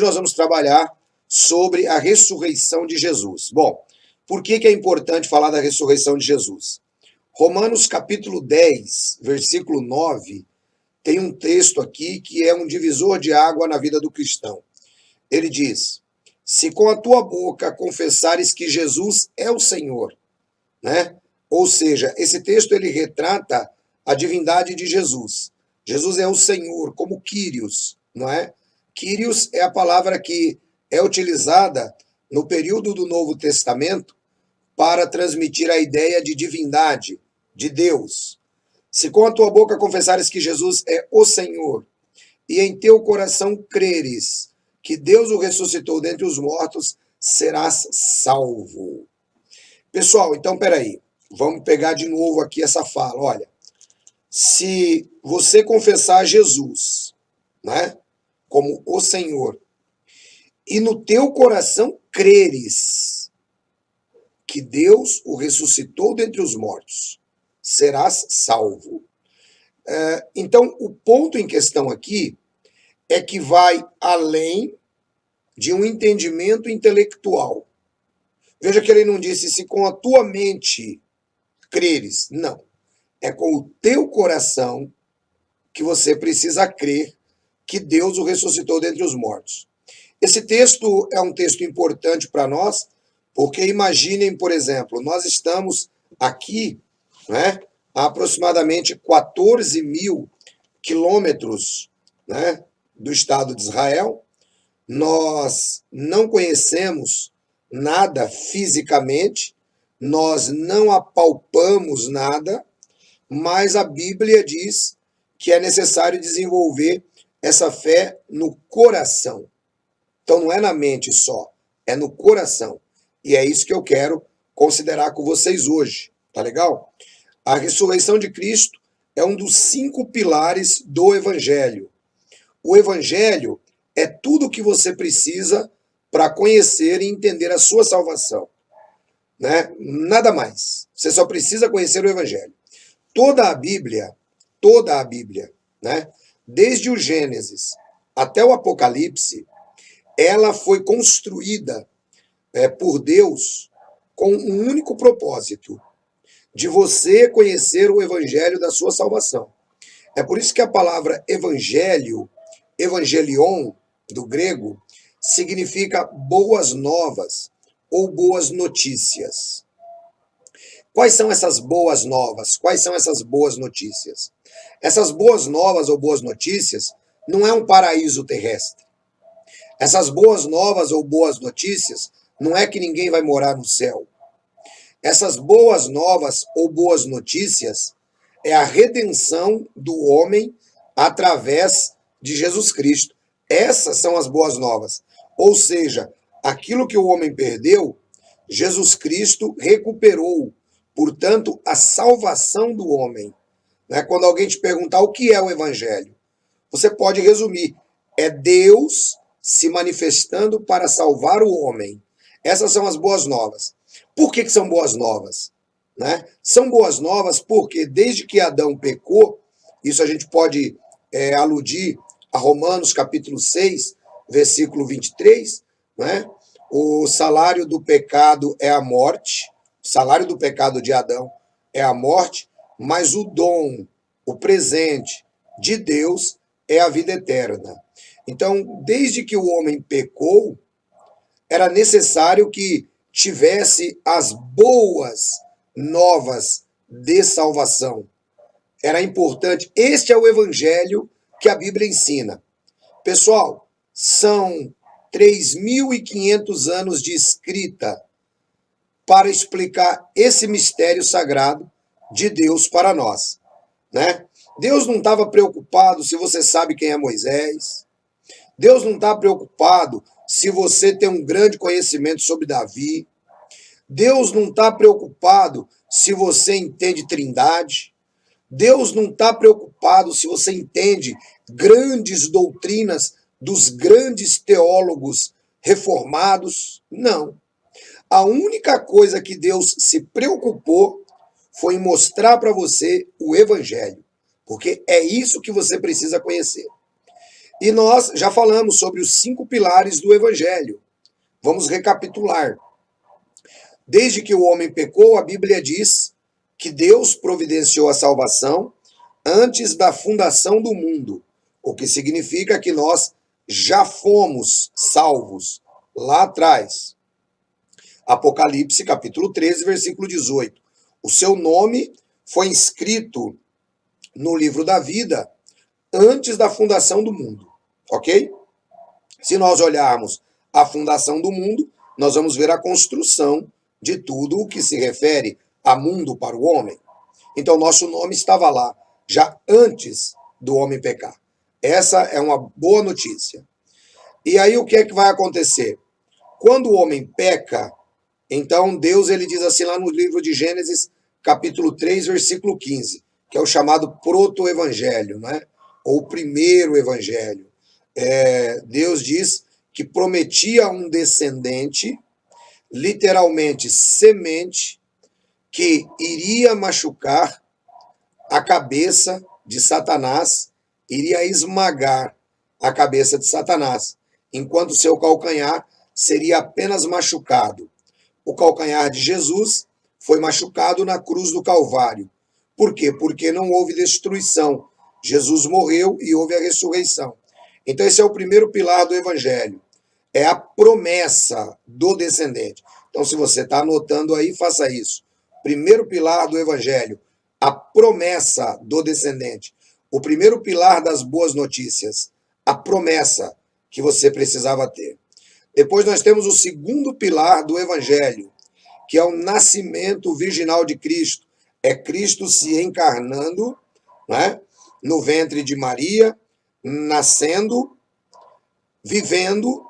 nós vamos trabalhar sobre a ressurreição de Jesus. Bom, por que é importante falar da ressurreição de Jesus? Romanos capítulo 10, versículo 9, tem um texto aqui que é um divisor de água na vida do cristão. Ele diz: se com a tua boca confessares que Jesus é o Senhor, né? Ou seja, esse texto ele retrata a divindade de Jesus. Jesus é o Senhor, como Kyrios, não é? Kyrios é a palavra que é utilizada no período do Novo Testamento para transmitir a ideia de divindade, de Deus. Se com a tua boca confessares que Jesus é o Senhor, e em teu coração creres que Deus o ressuscitou dentre os mortos, serás salvo. Pessoal, então peraí, vamos pegar de novo aqui essa fala. Olha, se você confessar Jesus, né, como o Senhor, e no teu coração creres que Deus o ressuscitou dentre os mortos, serás salvo. Então, o ponto em questão aqui é que vai além de um entendimento intelectual. Veja que ele não disse se com a tua mente creres. Não. É com o teu coração que você precisa crer que Deus o ressuscitou dentre os mortos. Esse texto é um texto importante para nós, porque imaginem, por exemplo, nós estamos aqui, né, a aproximadamente 14 mil quilômetros, né, do Estado de Israel. Nós não conhecemos nada fisicamente, nós não apalpamos nada, mas a Bíblia diz que é necessário desenvolver essa fé no coração. Então não é na mente só, é no coração. E é isso que eu quero considerar com vocês hoje, tá legal? A ressurreição de Cristo é um dos 5 pilares do Evangelho. O Evangelho é tudo o que você precisa para conhecer e entender a sua salvação, né? Nada mais. Você só precisa conhecer o Evangelho. Toda a Bíblia, né? Desde o Gênesis até o Apocalipse, ela foi construída por Deus com um único propósito: de você conhecer o Evangelho da sua salvação. É por isso que a palavra evangelho, evangelion, do grego, significa boas novas ou boas notícias. Quais são essas boas novas? Quais são essas boas notícias? Essas boas novas ou boas notícias não é um paraíso terrestre. Essas boas novas ou boas notícias não é que ninguém vai morar no céu. Essas boas novas ou boas notícias é a redenção do homem através de Jesus Cristo. Essas são as boas novas. Ou seja, aquilo que o homem perdeu, Jesus Cristo recuperou. Portanto, a salvação do homem. Né? Quando alguém te perguntar o que é o Evangelho, você pode resumir: é Deus se manifestando para salvar o homem. Essas são as boas novas. Por que são boas novas? Né? São boas novas porque desde que Adão pecou, isso a gente pode aludir a Romanos capítulo 6, versículo 23, né? O salário do pecado é a morte, o salário do pecado de Adão é a morte, mas o dom, o presente de Deus é a vida eterna. Então, desde que o homem pecou, era necessário que tivesse as boas novas de salvação. Era importante. Este é o Evangelho que a Bíblia ensina. Pessoal, são 3.500 anos de escrita para explicar esse mistério sagrado de Deus para nós, né? Deus não estava preocupado se você sabe quem é Moisés. Deus não está preocupado se você tem um grande conhecimento sobre Davi. Deus não está preocupado se você entende Trindade. Deus não está preocupado se você entende grandes doutrinas dos grandes teólogos reformados. Não. A única coisa que Deus se preocupou foi em mostrar para você o Evangelho, porque é isso que você precisa conhecer. E nós já falamos sobre os 5 pilares do Evangelho. Vamos recapitular. Desde que o homem pecou, a Bíblia diz que Deus providenciou a salvação antes da fundação do mundo, o que significa que nós já fomos salvos lá atrás. Apocalipse, capítulo 13, versículo 18. O seu nome foi inscrito no livro da vida antes da fundação do mundo, ok? Se nós olharmos a fundação do mundo, nós vamos ver a construção de tudo o que se refere a mundo para o homem. Então, nosso nome estava lá, já antes do homem pecar. Essa é uma boa notícia. E aí, o que é que vai acontecer? Quando o homem peca, então Deus ele diz assim lá no livro de Gênesis, capítulo 3, versículo 15, que é o chamado proto-evangelho, né? Ou o primeiro evangelho. Deus diz que prometia um descendente, literalmente semente, que iria machucar a cabeça de Satanás, iria esmagar a cabeça de Satanás, enquanto seu calcanhar seria apenas machucado. O calcanhar de Jesus foi machucado na cruz do Calvário. Por quê? Porque não houve destruição. Jesus morreu e houve a ressurreição. Então esse é o primeiro pilar do Evangelho. É a promessa do descendente. Então se você está anotando aí, faça isso. Primeiro pilar do Evangelho, a promessa do descendente. O primeiro pilar das boas notícias, a promessa que você precisava ter. Depois nós temos o segundo pilar do Evangelho, que é o nascimento virginal de Cristo. É Cristo se encarnando, né, no ventre de Maria, nascendo, vivendo,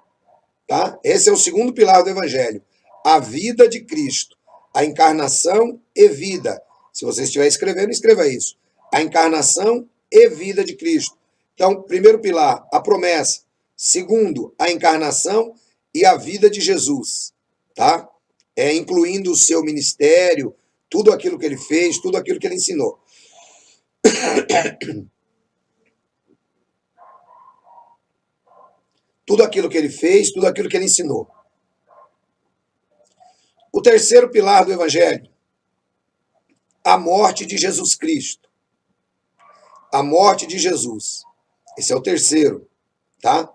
tá? Esse é o segundo pilar do Evangelho. A vida de Cristo, a encarnação e vida. Se você estiver escrevendo, escreva isso. A encarnação e vida de Cristo. Então, primeiro pilar, a promessa. Segundo, a encarnação e a vida de Jesus, tá? Incluindo o seu ministério, tudo aquilo que ele fez, tudo aquilo que ele ensinou. Tudo aquilo que ele fez, tudo aquilo que ele ensinou. O terceiro pilar do Evangelho, a morte de Jesus Cristo. A morte de Jesus. Esse é o terceiro, tá?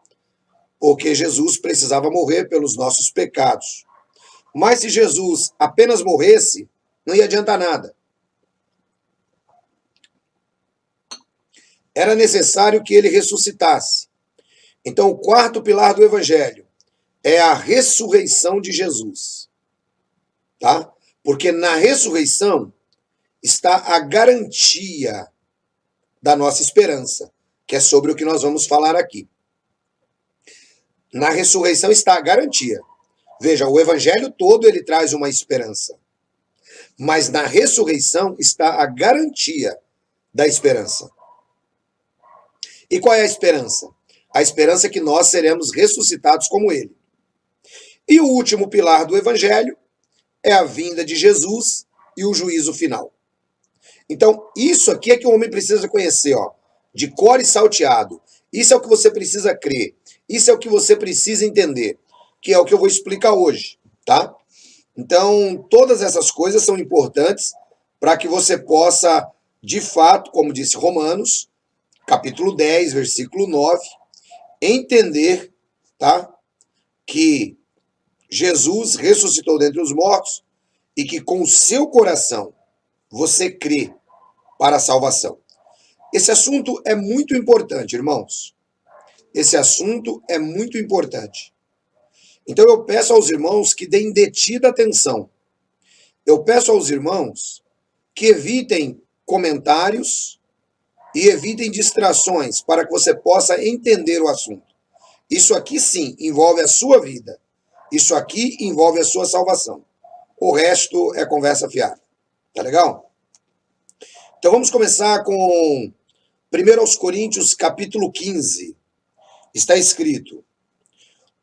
Porque Jesus precisava morrer pelos nossos pecados. Mas se Jesus apenas morresse, não ia adiantar nada. Era necessário que ele ressuscitasse. Então, o quarto pilar do Evangelho é a ressurreição de Jesus. Tá? Porque na ressurreição está a garantia da nossa esperança, que é sobre o que nós vamos falar aqui. Na ressurreição está a garantia. Veja, o Evangelho todo ele traz uma esperança. Mas na ressurreição está a garantia da esperança. E qual é a esperança? A esperança é que nós seremos ressuscitados como ele. E o último pilar do Evangelho é a vinda de Jesus e o juízo final. Então, isso aqui é que o homem precisa conhecer, ó, de cor e salteado. Isso é o que você precisa crer. Isso é o que você precisa entender, que é o que eu vou explicar hoje, tá? Então, todas essas coisas são importantes para que você possa, de fato, como disse Romanos, capítulo 10, versículo 9, entender, tá, que Jesus ressuscitou dentre os mortos e que com o seu coração você crê para a salvação. Esse assunto é muito importante, irmãos. Esse assunto é muito importante. Então eu peço aos irmãos que deem detida atenção. Eu peço aos irmãos que evitem comentários e evitem distrações para que você possa entender o assunto. Isso aqui sim envolve a sua vida. Isso aqui envolve a sua salvação. O resto é conversa fiada. Tá legal? Então vamos começar com 1 Coríntios capítulo 15. Está escrito: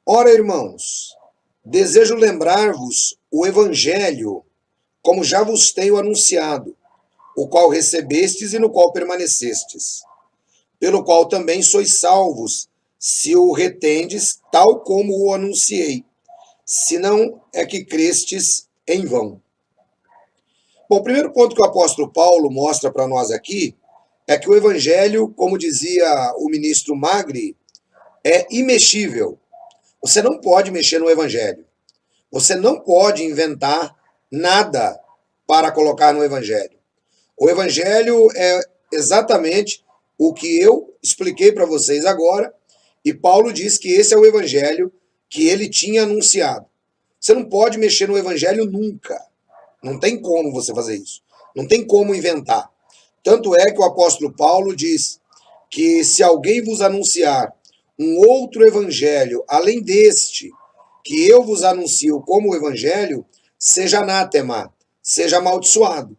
Ora, irmãos, desejo lembrar-vos o evangelho, como já vos tenho anunciado, o qual recebestes e no qual permanecestes, pelo qual também sois salvos, se o retendes, tal como o anunciei, se não é que crestes em vão. Bom, o primeiro ponto que o apóstolo Paulo mostra para nós aqui é que o evangelho, como dizia o ministro Magri, é imexível. Você não pode mexer no evangelho. Você não pode inventar nada para colocar no evangelho. O evangelho é exatamente o que eu expliquei para vocês agora, e Paulo diz que esse é o evangelho que ele tinha anunciado. Você não pode mexer no evangelho nunca. Não tem como você fazer isso. Não tem como inventar. Tanto é que o apóstolo Paulo diz que se alguém vos anunciar um outro evangelho além deste, que eu vos anuncio como evangelho, seja anátema, seja amaldiçoado.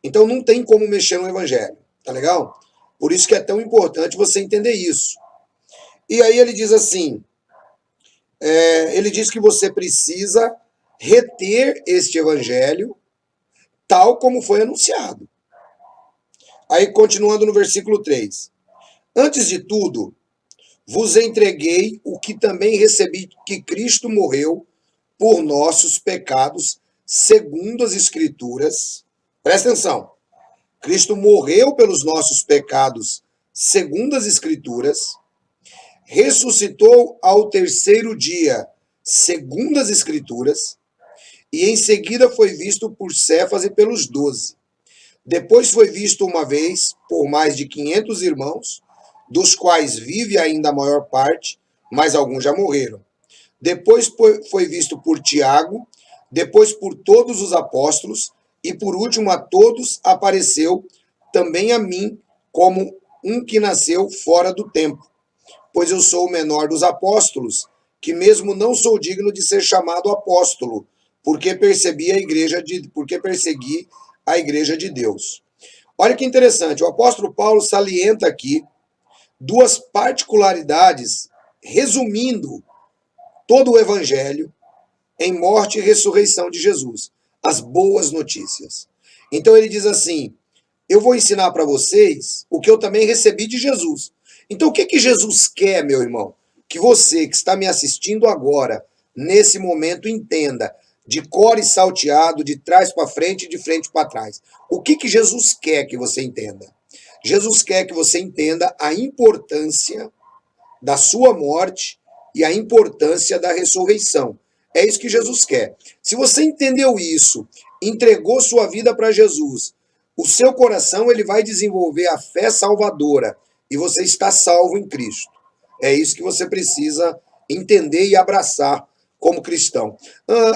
Então não tem como mexer no evangelho, tá legal? Por isso que é tão importante você entender isso. E aí ele diz assim, ele diz que você precisa reter este evangelho tal como foi anunciado. Aí continuando no versículo 3. Antes de tudo, vos entreguei o que também recebi, que Cristo morreu por nossos pecados, segundo as Escrituras. Presta atenção. Cristo morreu pelos nossos pecados, segundo as Escrituras. Ressuscitou ao terceiro dia, segundo as Escrituras. E em seguida foi visto por Cefas e pelos 12. Depois foi visto uma vez por mais de 500 irmãos, dos quais vive ainda a maior parte, mas alguns já morreram. Depois foi visto por Tiago, depois por todos os apóstolos, e por último a todos apareceu também a mim, como um que nasceu fora do tempo. Pois eu sou o menor dos apóstolos, que mesmo não sou digno de ser chamado apóstolo, porque persegui a igreja de Deus. Olha que interessante, o apóstolo Paulo salienta aqui duas particularidades, resumindo todo o evangelho em morte e ressurreição de Jesus, as boas notícias. Então ele diz assim, eu vou ensinar para vocês o que eu também recebi de Jesus. Então o que Jesus quer, meu irmão? Que você que está me assistindo agora, nesse momento, entenda, de cor e salteado, de trás para frente e de frente para trás. O que Jesus quer que você entenda? Jesus quer que você entenda a importância da sua morte e a importância da ressurreição. É isso que Jesus quer. Se você entendeu isso, entregou sua vida para Jesus, o seu coração ele vai desenvolver a fé salvadora e você está salvo em Cristo. É isso que você precisa entender e abraçar como cristão.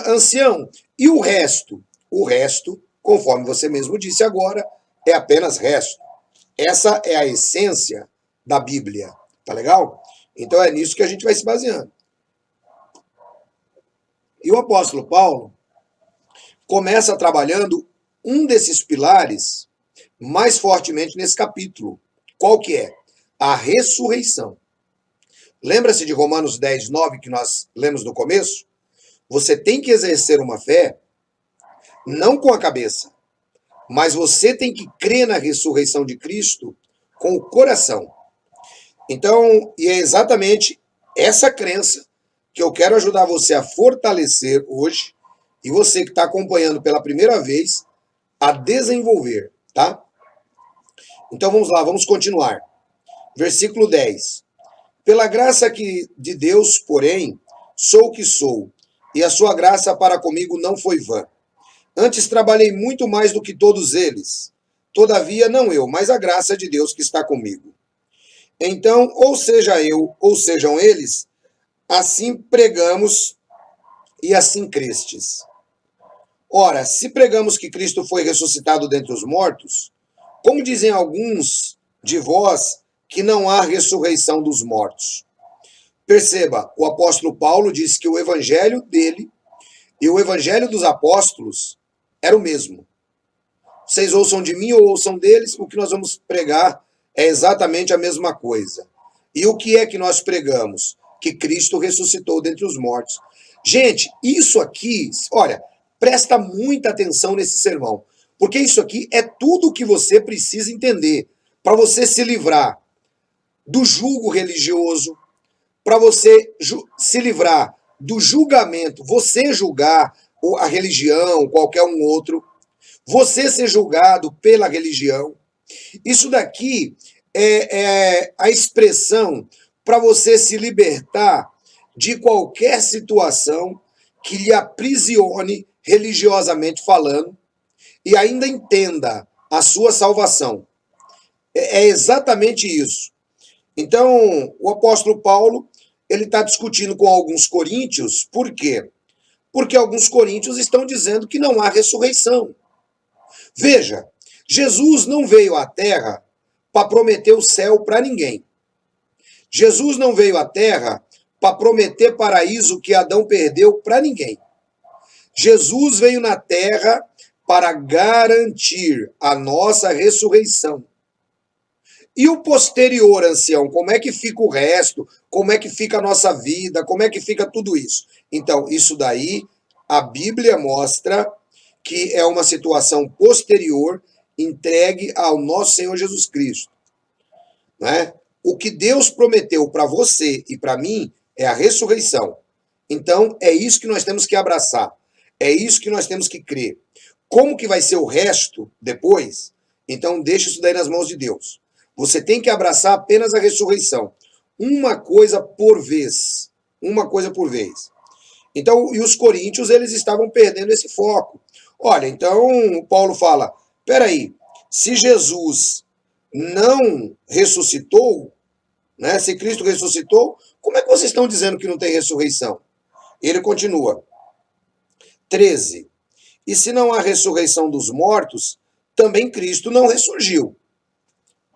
Ancião, e o resto? O resto, conforme você mesmo disse agora, é apenas resto. Essa é a essência da Bíblia. Tá legal? Então é nisso que a gente vai se baseando. E o apóstolo Paulo começa trabalhando um desses pilares mais fortemente nesse capítulo. Qual que é? A ressurreição. Lembra-se de Romanos 10, 9, que nós lemos no começo? Você tem que exercer uma fé, não com a cabeça, mas você tem que crer na ressurreição de Cristo com o coração. Então, e é exatamente essa crença que eu quero ajudar você a fortalecer hoje, e você que está acompanhando pela primeira vez, a desenvolver, tá? Então vamos lá, vamos continuar. Versículo 10. Pela graça de Deus, porém, sou o que sou, e a sua graça para comigo não foi vã. Antes trabalhei muito mais do que todos eles. Todavia, não eu, mas a graça de Deus que está comigo. Então, ou seja eu, ou sejam eles, assim pregamos e assim crestes. Ora, se pregamos que Cristo foi ressuscitado dentre os mortos, como dizem alguns de vós que não há ressurreição dos mortos? Perceba, o apóstolo Paulo disse que o evangelho dele e o evangelho dos apóstolos era o mesmo. Vocês ouçam de mim ou ouçam deles, o que nós vamos pregar é exatamente a mesma coisa. E o que é que nós pregamos? Que Cristo ressuscitou dentre os mortos. Gente, isso aqui, olha, presta muita atenção nesse sermão, porque isso aqui é tudo o que você precisa entender para você se livrar do jugo religioso, para você se livrar do julgamento, você julgar a religião, qualquer um outro, você ser julgado pela religião. Isso daqui é a expressão para você se libertar de qualquer situação que lhe aprisione religiosamente falando e ainda entenda a sua salvação. É exatamente isso. Então, o apóstolo Paulo, ele está discutindo com alguns coríntios, por quê? Porque alguns coríntios estão dizendo que não há ressurreição. Veja, Jesus não veio à Terra para prometer o céu para ninguém. Jesus não veio à Terra para prometer paraíso que Adão perdeu para ninguém. Jesus veio na Terra para garantir a nossa ressurreição. E o posterior, ancião, como é que fica o resto? Como é que fica a nossa vida? Como é que fica tudo isso? Então, isso daí, a Bíblia mostra que é uma situação posterior entregue ao nosso Senhor Jesus Cristo. Né? O que Deus prometeu para você e para mim é a ressurreição. Então, é isso que nós temos que abraçar. É isso que nós temos que crer. Como que vai ser o resto depois? Então, deixa isso daí nas mãos de Deus. Você tem que abraçar apenas a ressurreição. Uma coisa por vez. Uma coisa por vez. Então, e os coríntios, eles estavam perdendo esse foco. Olha, então, Paulo fala, peraí, se Jesus não ressuscitou, né, se Cristo ressuscitou, como é que vocês estão dizendo que não tem ressurreição? Ele continua. 13. E se não há ressurreição dos mortos, também Cristo não ressurgiu.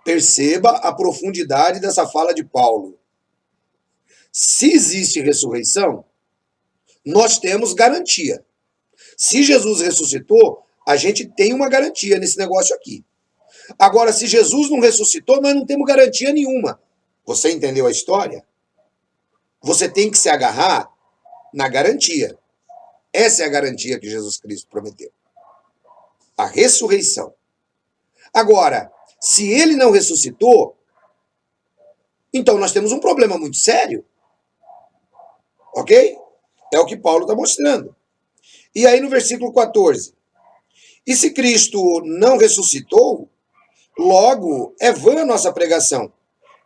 Perceba a profundidade dessa fala de Paulo. Se existe ressurreição, nós temos garantia. Se Jesus ressuscitou, a gente tem uma garantia nesse negócio aqui. Agora, se Jesus não ressuscitou, nós não temos garantia nenhuma. Você entendeu a história? Você tem que se agarrar na garantia. Essa é a garantia que Jesus Cristo prometeu. A ressurreição. Agora, se ele não ressuscitou, então nós temos um problema muito sério. Ok? É o que Paulo está mostrando. E aí no versículo 14. E se Cristo não ressuscitou, logo é vã a nossa pregação.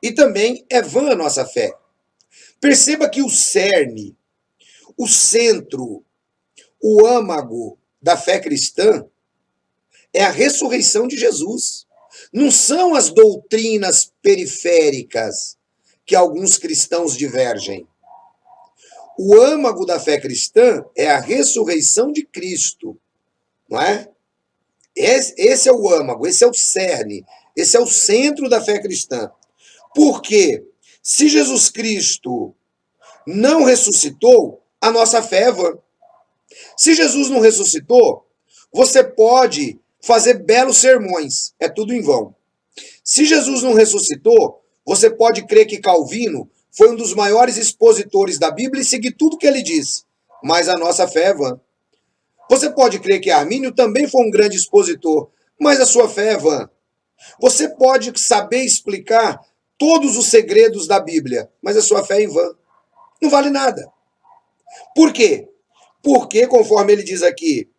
E também é vã a nossa fé. Perceba que o cerne, o centro, o âmago da fé cristã é a ressurreição de Jesus. Não são as doutrinas periféricas que alguns cristãos divergem. O âmago da fé cristã é a ressurreição de Cristo, não é? Esse é o âmago, esse é o cerne, esse é o centro da fé cristã. Porque se Jesus Cristo não ressuscitou, a nossa fé é vã. Se Jesus não ressuscitou, você pode fazer belos sermões, é tudo em vão. Se Jesus não ressuscitou, você pode crer que Calvino foi um dos maiores expositores da Bíblia e seguir tudo que ele disse, mas a nossa fé é vã. Você pode crer que Armínio também foi um grande expositor, mas a sua fé é vã. Você pode saber explicar todos os segredos da Bíblia, mas a sua fé é em vã. Não vale nada. Por quê? Porque, conforme ele diz aqui,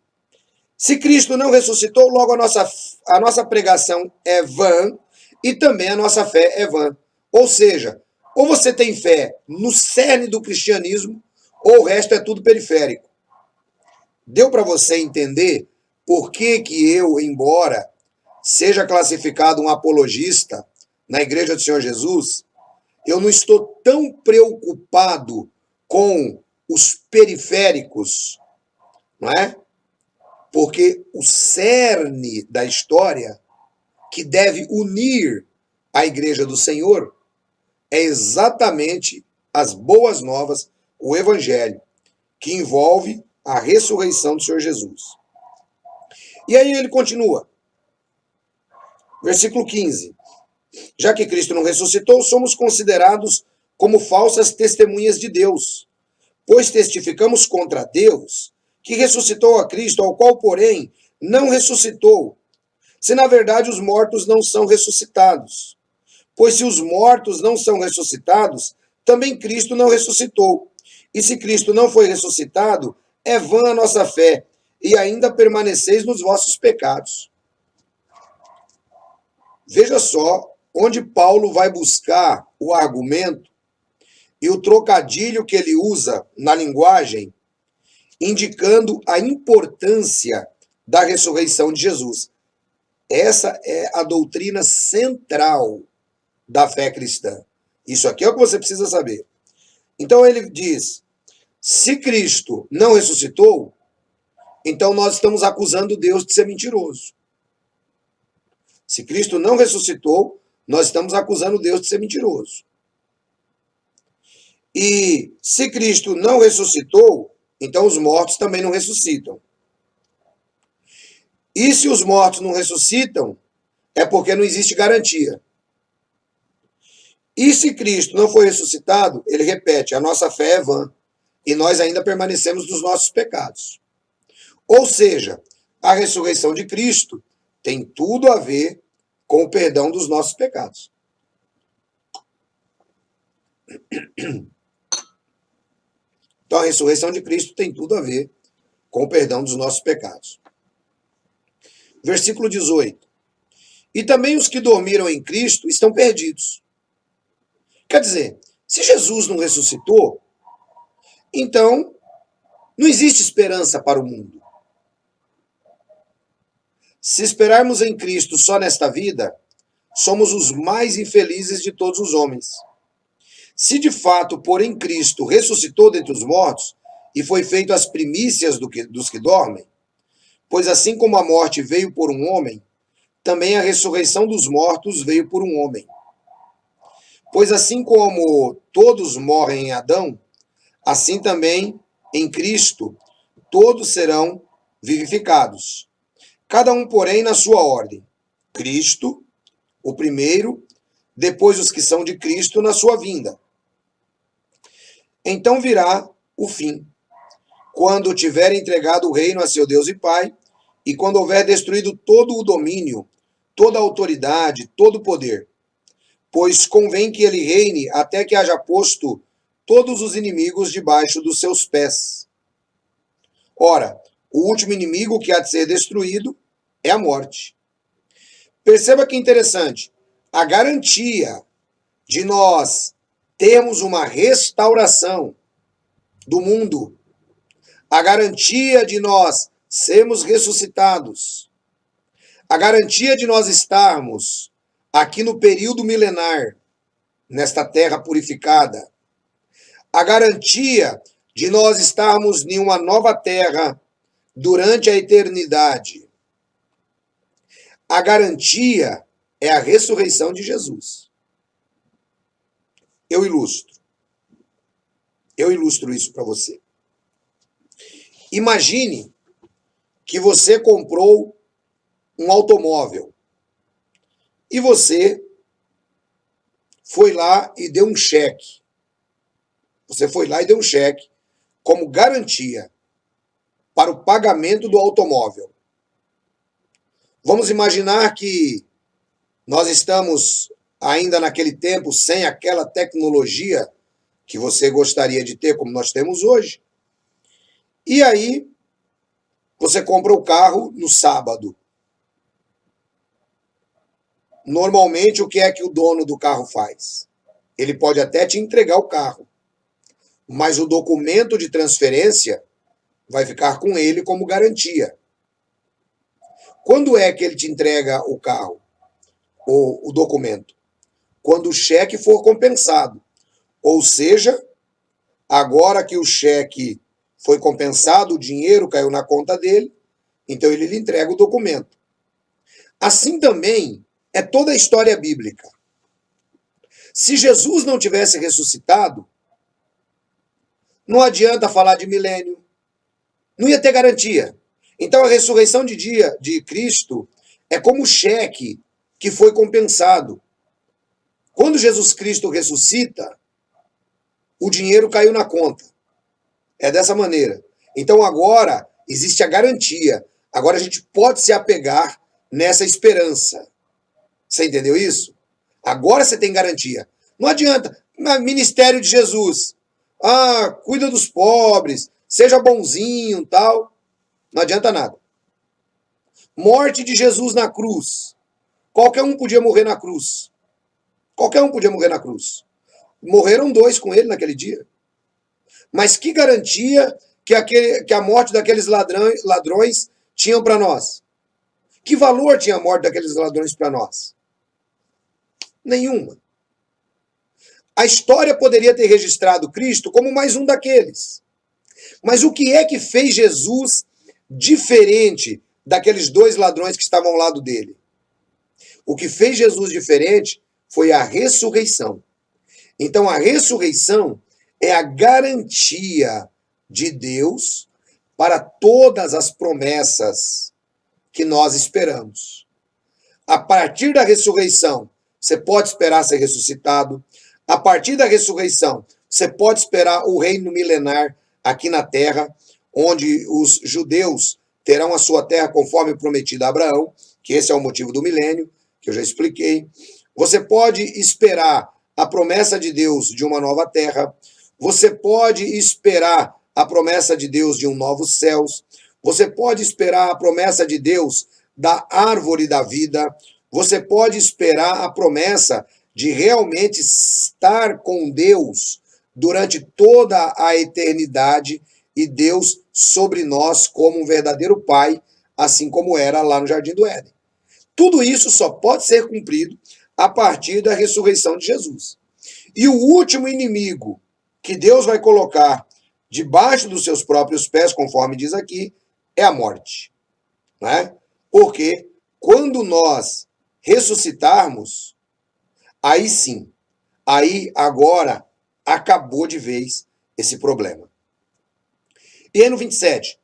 se Cristo não ressuscitou, logo a nossa pregação é vã e também a nossa fé é vã. Ou seja, ou você tem fé no cerne do cristianismo, ou o resto é tudo periférico. Deu para você entender por que eu, embora seja classificado um apologista na Igreja do Senhor Jesus, eu não estou tão preocupado com os periféricos, não é? Porque o cerne da história que deve unir a Igreja do Senhor é exatamente as boas novas, o Evangelho, que envolve a ressurreição do Senhor Jesus. E aí ele continua. Versículo 15. Já que Cristo não ressuscitou, somos considerados como falsas testemunhas de Deus, pois testificamos contra Deus que ressuscitou a Cristo, ao qual, porém, não ressuscitou, se na verdade os mortos não são ressuscitados. Pois se os mortos não são ressuscitados, também Cristo não ressuscitou. E se Cristo não foi ressuscitado, é vã a nossa fé, e ainda permaneceis nos vossos pecados. Veja só onde Paulo vai buscar o argumento e o trocadilho que ele usa na linguagem, indicando a importância da ressurreição de Jesus. Essa é a doutrina central da fé cristã. Isso aqui é o que você precisa saber. Então ele diz: se Cristo não ressuscitou, então nós estamos acusando Deus de ser mentiroso. Se Cristo não ressuscitou, nós estamos acusando Deus de ser mentiroso. E se Cristo não ressuscitou, então os mortos também não ressuscitam. E se os mortos não ressuscitam, é porque não existe garantia. E se Cristo não foi ressuscitado, ele repete, a nossa fé é vã, e nós ainda permanecemos nos nossos pecados. Ou seja, a ressurreição de Cristo tem tudo a ver com o perdão dos nossos pecados. Então, a ressurreição de Cristo tem tudo a ver com o perdão dos nossos pecados. Versículo 18. E também os que dormiram em Cristo estão perdidos. Quer dizer, se Jesus não ressuscitou, então não existe esperança para o mundo. Se esperarmos em Cristo só nesta vida, somos os mais infelizes de todos os homens. Se de fato, porém, Cristo ressuscitou dentre os mortos e foi feito as primícias dos que dormem, pois assim como a morte veio por um homem, também a ressurreição dos mortos veio por um homem. Pois assim como todos morrem em Adão, assim também em Cristo todos serão vivificados. Cada um, porém, na sua ordem. Cristo, o primeiro, depois os que são de Cristo na sua vinda. Então virá o fim, quando tiver entregado o reino a seu Deus e Pai, e quando houver destruído todo o domínio, toda a autoridade, todo o poder. Pois convém que ele reine até que haja posto todos os inimigos debaixo dos seus pés. Ora, o último inimigo que há de ser destruído é a morte. Perceba que interessante, a garantia de nós termos uma restauração do mundo, a garantia de nós sermos ressuscitados, a garantia de nós estarmos aqui no período milenar, nesta terra purificada, a garantia de nós estarmos em uma nova terra durante a eternidade. A garantia é a ressurreição de Jesus. Eu ilustro isso para você. Imagine que você comprou um automóvel e você foi lá e deu um cheque. Você foi lá e deu um cheque como garantia para o pagamento do automóvel. Vamos imaginar que nós estamos ainda naquele tempo sem aquela tecnologia que você gostaria de ter como nós temos hoje. E aí, você compra o carro no sábado. Normalmente, o que é que o dono do carro faz? Ele pode até te entregar o carro, mas o documento de transferência vai ficar com ele como garantia. Quando é que ele te entrega o carro, ou o documento? Quando o cheque for compensado. Ou seja, agora que o cheque foi compensado, o dinheiro caiu na conta dele, então ele lhe entrega o documento. Assim também é toda a história bíblica. Se Jesus não tivesse ressuscitado, não adianta falar de milênio, não ia ter garantia. Então a ressurreição de Cristo é como o cheque que foi compensado. Quando Jesus Cristo ressuscita, o dinheiro caiu na conta. É dessa maneira. Então agora existe a garantia. Agora a gente pode se apegar nessa esperança. Você entendeu isso? Agora você tem garantia. Não adianta. Ministério de Jesus. Ah, cuida dos pobres, seja bonzinho, tal. Não adianta nada. Morte de Jesus na cruz. Qualquer um podia morrer na cruz. Qualquer um podia morrer na cruz. Morreram 2 com ele naquele dia. Mas que garantia que a morte daqueles ladrões tinham para nós? Que valor tinha a morte daqueles ladrões para nós? Nenhuma. A história poderia ter registrado Cristo como mais um daqueles. Mas o que é que fez Jesus diferente daqueles 2 ladrões que estavam ao lado dele? O que fez Jesus diferente foi a ressurreição. Então, a ressurreição é a garantia de Deus para todas as promessas que nós esperamos. A partir da ressurreição, você pode esperar ser ressuscitado. A partir da ressurreição, você pode esperar o reino milenar aqui na terra, onde os judeus terão a sua terra conforme prometido a Abraão, que esse é o motivo do milênio, que eu já expliquei. Você pode esperar a promessa de Deus de uma nova terra. Você pode esperar a promessa de Deus de um novo céus. Você pode esperar a promessa de Deus da árvore da vida. Você pode esperar a promessa de realmente estar com Deus durante toda a eternidade e Deus sobre nós como um verdadeiro Pai, assim como era lá no Jardim do Éden. Tudo isso só pode ser cumprido a partir da ressurreição de Jesus. E o último inimigo que Deus vai colocar debaixo dos seus próprios pés, conforme diz aqui, é a morte. Né? Porque quando nós ressuscitarmos, aí sim, aí agora acabou de vez esse problema. E aí no 27,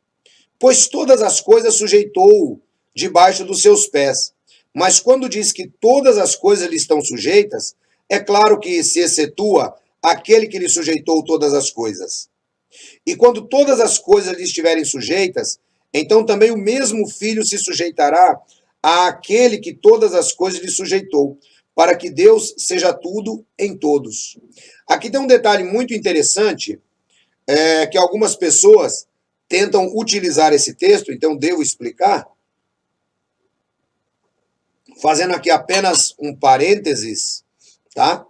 pois todas as coisas sujeitou debaixo dos seus pés. Mas quando diz que todas as coisas lhe estão sujeitas, é claro que se excetua aquele que lhe sujeitou todas as coisas. E quando todas as coisas lhe estiverem sujeitas, então também o mesmo filho se sujeitará àquele que todas as coisas lhe sujeitou, para que Deus seja tudo em todos. Aqui tem um detalhe muito interessante, que algumas pessoas tentam utilizar esse texto, então devo explicar, fazendo aqui apenas um parênteses, tá?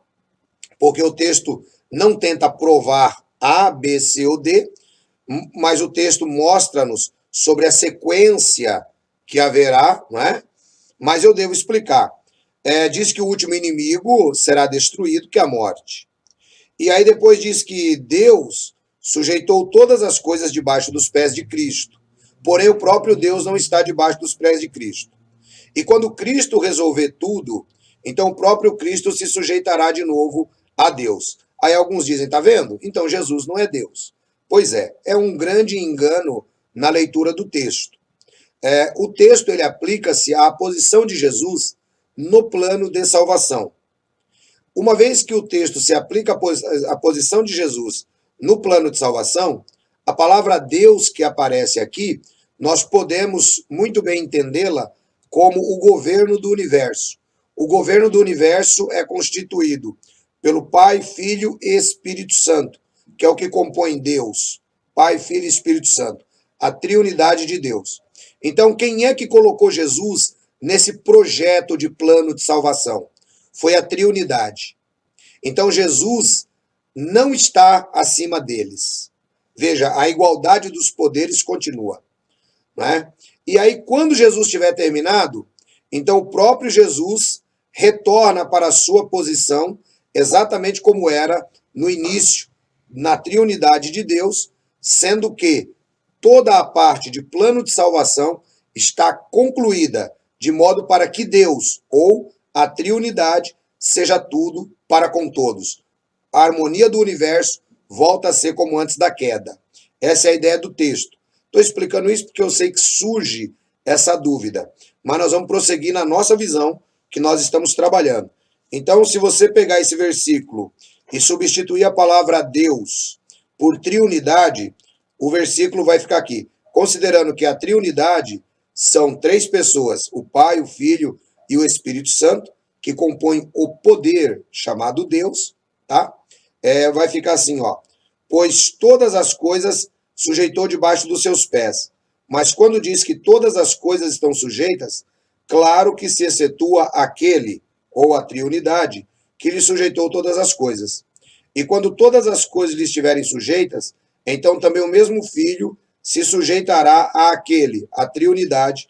Porque o texto não tenta provar A, B, C ou D, mas o texto mostra-nos sobre a sequência que haverá, não é? Mas eu devo explicar. Diz que o último inimigo será destruído, que é a morte. E aí depois diz que Deus sujeitou todas as coisas debaixo dos pés de Cristo. Porém, o próprio Deus não está debaixo dos pés de Cristo. E quando Cristo resolver tudo, então o próprio Cristo se sujeitará de novo a Deus. Aí alguns dizem, tá vendo? Então Jesus não é Deus. Pois é um grande engano na leitura do texto. O texto ele aplica-se à posição de Jesus no plano de salvação. Uma vez que o texto se aplica à posição de Jesus no plano de salvação, a palavra Deus que aparece aqui, nós podemos muito bem entendê-la como o governo do universo. O governo do universo é constituído pelo Pai, Filho e Espírito Santo, que é o que compõe Deus, Pai, Filho e Espírito Santo, a triunidade de Deus. Então, quem é que colocou Jesus nesse projeto de plano de salvação? Foi a triunidade. Então, Jesus não está acima deles. Veja, a igualdade dos poderes continua. Não é? E aí, quando Jesus tiver terminado, então o próprio Jesus retorna para a sua posição, exatamente como era no início, na triunidade de Deus, sendo que toda a parte de plano de salvação está concluída, de modo para que Deus, ou a triunidade, seja tudo para com todos. A harmonia do universo volta a ser como antes da queda. Essa é a ideia do texto. Estou explicando isso porque eu sei que surge essa dúvida, mas nós vamos prosseguir na nossa visão que nós estamos trabalhando. Então, se você pegar esse versículo e substituir a palavra Deus por triunidade, o versículo vai ficar aqui. Considerando que a triunidade são 3 pessoas, o Pai, o Filho e o Espírito Santo, que compõem o poder chamado Deus, tá? vai ficar assim, ó. Pois todas as coisas sujeitou debaixo dos seus pés. Mas quando diz que todas as coisas estão sujeitas, claro que se excetua aquele, ou a triunidade, que lhe sujeitou todas as coisas. E quando todas as coisas lhe estiverem sujeitas, então também o mesmo Filho se sujeitará àquele, a triunidade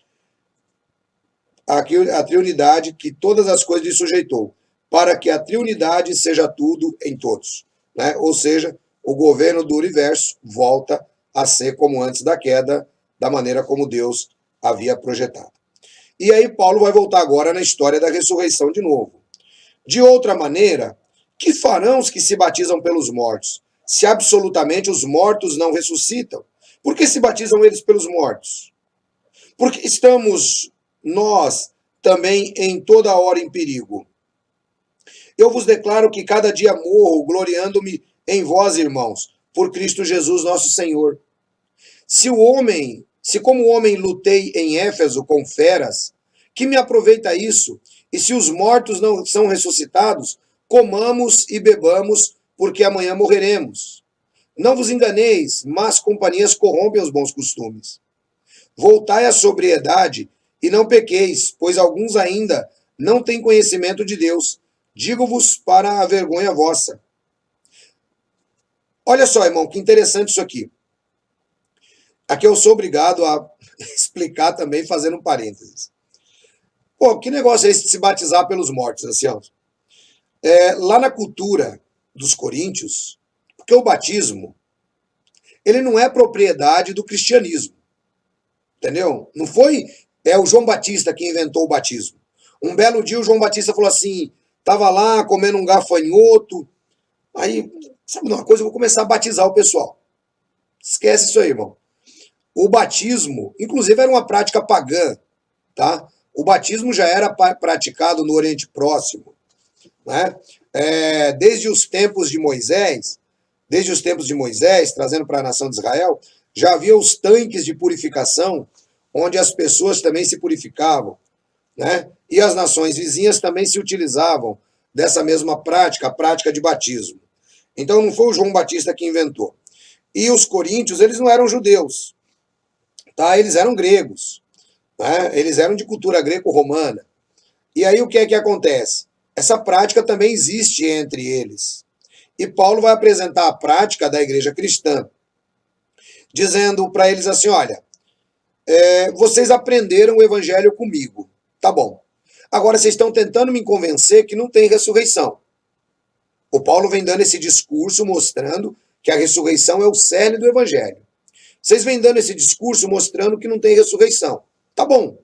que todas as coisas lhe sujeitou, para que a triunidade seja tudo em todos. Né? Ou seja, o governo do universo volta a ser como antes da queda, da maneira como Deus havia projetado. E aí Paulo vai voltar agora na história da ressurreição de novo. De outra maneira, que farão os que se batizam pelos mortos, se absolutamente os mortos não ressuscitam? Por que se batizam eles pelos mortos? Porque estamos nós também em toda hora em perigo. Eu vos declaro que cada dia morro, gloriando-me em vós, irmãos, por Cristo Jesus nosso Senhor. Se como homem lutei em Éfeso com feras, que me aproveita isso? E se os mortos não são ressuscitados, comamos e bebamos, porque amanhã morreremos. Não vos enganeis, más companhias corrompem os bons costumes. Voltai à sobriedade e não pequeis, pois alguns ainda não têm conhecimento de Deus. Digo-vos para a vergonha vossa. Olha só, irmão, que interessante isso aqui. Aqui eu sou obrigado a explicar também, fazendo um parênteses. Pô, que negócio é esse de se batizar pelos mortos, assim, ó? Lá na cultura dos coríntios, porque o batismo, ele não é propriedade do cristianismo, entendeu? Não foi o João Batista que inventou o batismo. Um belo dia o João Batista falou assim, estava lá comendo um gafanhoto, aí, sabe uma coisa, eu vou começar a batizar o pessoal. Esquece isso aí, irmão. O batismo, inclusive, era uma prática pagã, tá? O batismo já era praticado no Oriente Próximo, né? Desde os tempos de Moisés, trazendo para a nação de Israel, já havia os tanques de purificação, onde as pessoas também se purificavam, né? E as nações vizinhas também se utilizavam dessa mesma prática, a prática de batismo. Então não foi o João Batista que inventou. E os coríntios, eles não eram judeus, tá? Eles eram gregos, né? Eles eram de cultura greco-romana. E aí o que é que acontece? Essa prática também existe entre eles. E Paulo vai apresentar a prática da igreja cristã, dizendo para eles assim, olha, vocês aprenderam o evangelho comigo, tá bom. Agora vocês estão tentando me convencer que não tem ressurreição. O Paulo vem dando esse discurso mostrando que a ressurreição é o cerne do evangelho. Vocês vêm dando esse discurso mostrando que não tem ressurreição. Tá bom.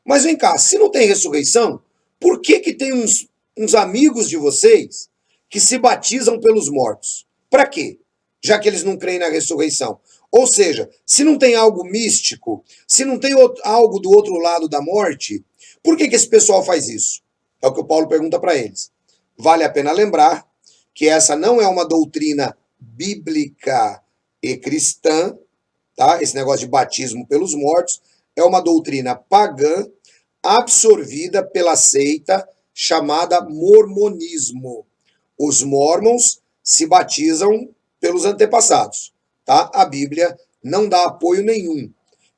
Mas vem cá, se não tem ressurreição, por que tem uns amigos de vocês que se batizam pelos mortos? Para quê? Já que eles não creem na ressurreição. Ou seja, se não tem algo místico, se não tem algo do outro lado da morte, por que esse pessoal faz isso? É o que o Paulo pergunta para eles. Vale a pena lembrar que essa não é uma doutrina bíblica e cristã, tá? Esse negócio de batismo pelos mortos é uma doutrina pagã absorvida pela seita chamada mormonismo. Os mormons se batizam pelos antepassados, tá? A Bíblia não dá apoio nenhum.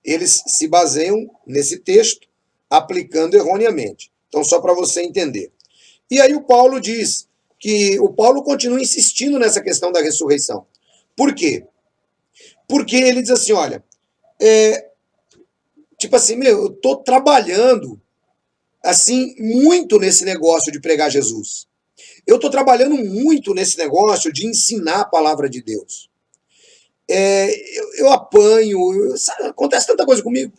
Eles se baseiam nesse texto, aplicando erroneamente. Então, só para você entender. E aí o Paulo diz que o Paulo continua insistindo nessa questão da ressurreição. Por quê? Porque ele diz assim, olha, tipo assim, eu tô trabalhando assim muito nesse negócio de pregar Jesus. Eu tô trabalhando muito nesse negócio de ensinar a palavra de Deus. Eu apanho, acontece tanta coisa comigo.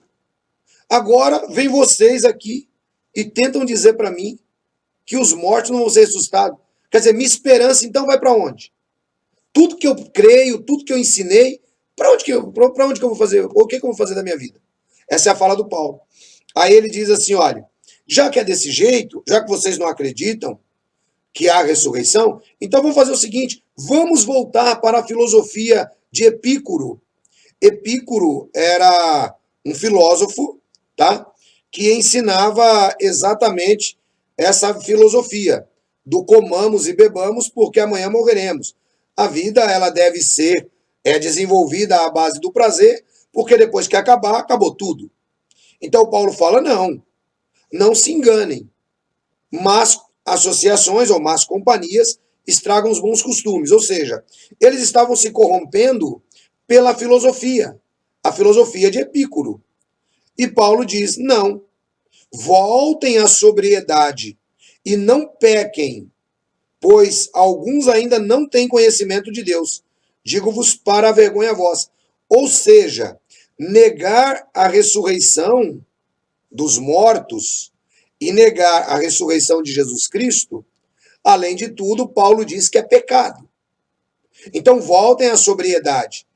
Agora vem vocês aqui e tentam dizer para mim que os mortos não vão ser ressuscitados. Quer dizer, minha esperança então vai para onde? Tudo que eu creio, tudo que eu ensinei, para onde que eu vou fazer? O que eu vou fazer da minha vida? Essa é a fala do Paulo. Aí ele diz assim, olha, já que é desse jeito, já que vocês não acreditam que há ressurreição, então vamos fazer o seguinte, vamos voltar para a filosofia de Epícuro. Epícuro era um filósofo, tá? Que ensinava exatamente essa filosofia do comamos e bebamos porque amanhã morreremos. A vida ela deve ser desenvolvida à base do prazer, porque depois que acabar, acabou tudo. Então Paulo fala, não se enganem. Más associações ou más companhias estragam os bons costumes. Ou seja, eles estavam se corrompendo pela filosofia, a filosofia de Epicuro. E Paulo diz, não, voltem à sobriedade e não pequem, pois alguns ainda não têm conhecimento de Deus. Digo-vos para a vergonha vossa. Ou seja, negar a ressurreição dos mortos e negar a ressurreição de Jesus Cristo, além de tudo, Paulo diz que é pecado. Então voltem à sobriedade.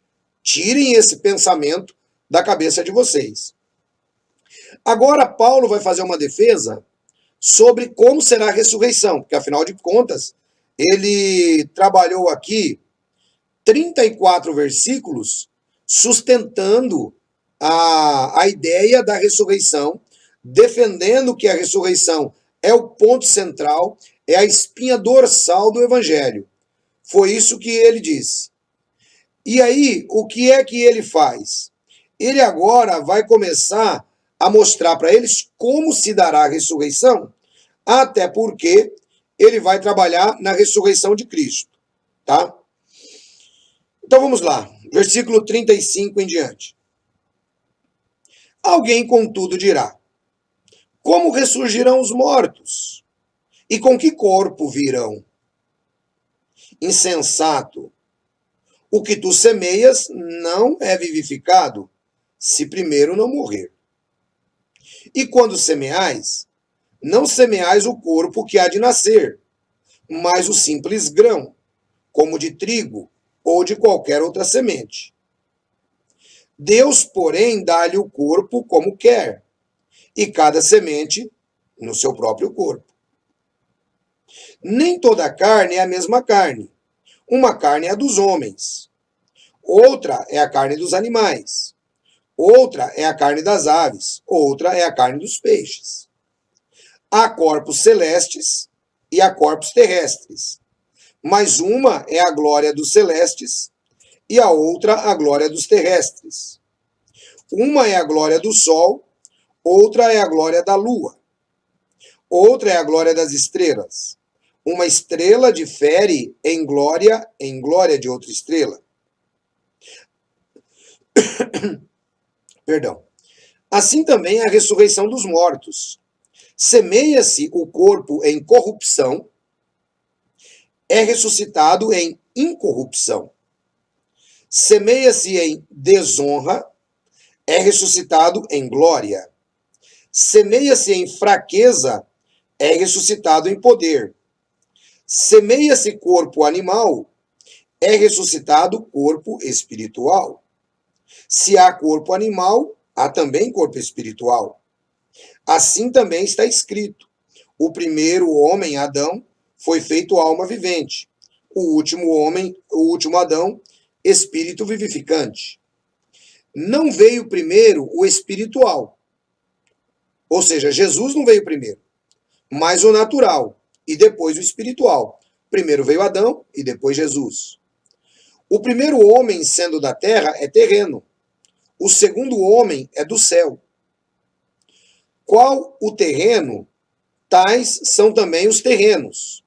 Tirem esse pensamento da cabeça de vocês. Agora Paulo vai fazer uma defesa sobre como será a ressurreição, porque afinal de contas, ele trabalhou aqui 34 versículos sustentando a ideia da ressurreição, defendendo que a ressurreição é o ponto central, é a espinha dorsal do evangelho. Foi isso que ele disse. E aí, o que é que ele faz? Ele agora vai começar a mostrar para eles como se dará a ressurreição, até porque ele vai trabalhar na ressurreição de Cristo, tá? Então vamos lá, versículo 35 em diante. Alguém, contudo, dirá, como ressurgirão os mortos? E com que corpo virão? Insensato, o que tu semeias não é vivificado, se primeiro não morrer. E quando semeais, não semeais o corpo que há de nascer, mas o simples grão, como de trigo ou de qualquer outra semente. Deus, porém, dá-lhe o corpo como quer, e cada semente no seu próprio corpo. Nem toda a carne é a mesma carne. Uma carne é a dos homens, outra é a carne dos animais, outra é a carne das aves, outra é a carne dos peixes. Há corpos celestes e há corpos terrestres, mas uma é a glória dos celestes e a outra a glória dos terrestres. Uma é a glória do sol, outra é a glória da lua, outra é a glória das estrelas. Uma estrela difere em glória de outra estrela. Perdão. Assim também a ressurreição dos mortos. Semeia-se o corpo em corrupção, é ressuscitado em incorrupção. Semeia-se em desonra, é ressuscitado em glória. Semeia-se em fraqueza, é ressuscitado em poder. Semeia-se corpo animal, é ressuscitado corpo espiritual. Se há corpo animal, há também corpo espiritual. Assim também está escrito: o primeiro homem, Adão, foi feito alma vivente. O último Adão, espírito vivificante. Não veio primeiro o espiritual. Ou seja, Jesus não veio primeiro, mas o natural e depois o espiritual. Primeiro veio Adão e depois Jesus. O primeiro homem, sendo da terra, é terreno. O segundo homem é do céu. Qual o terreno, tais são também os terrenos.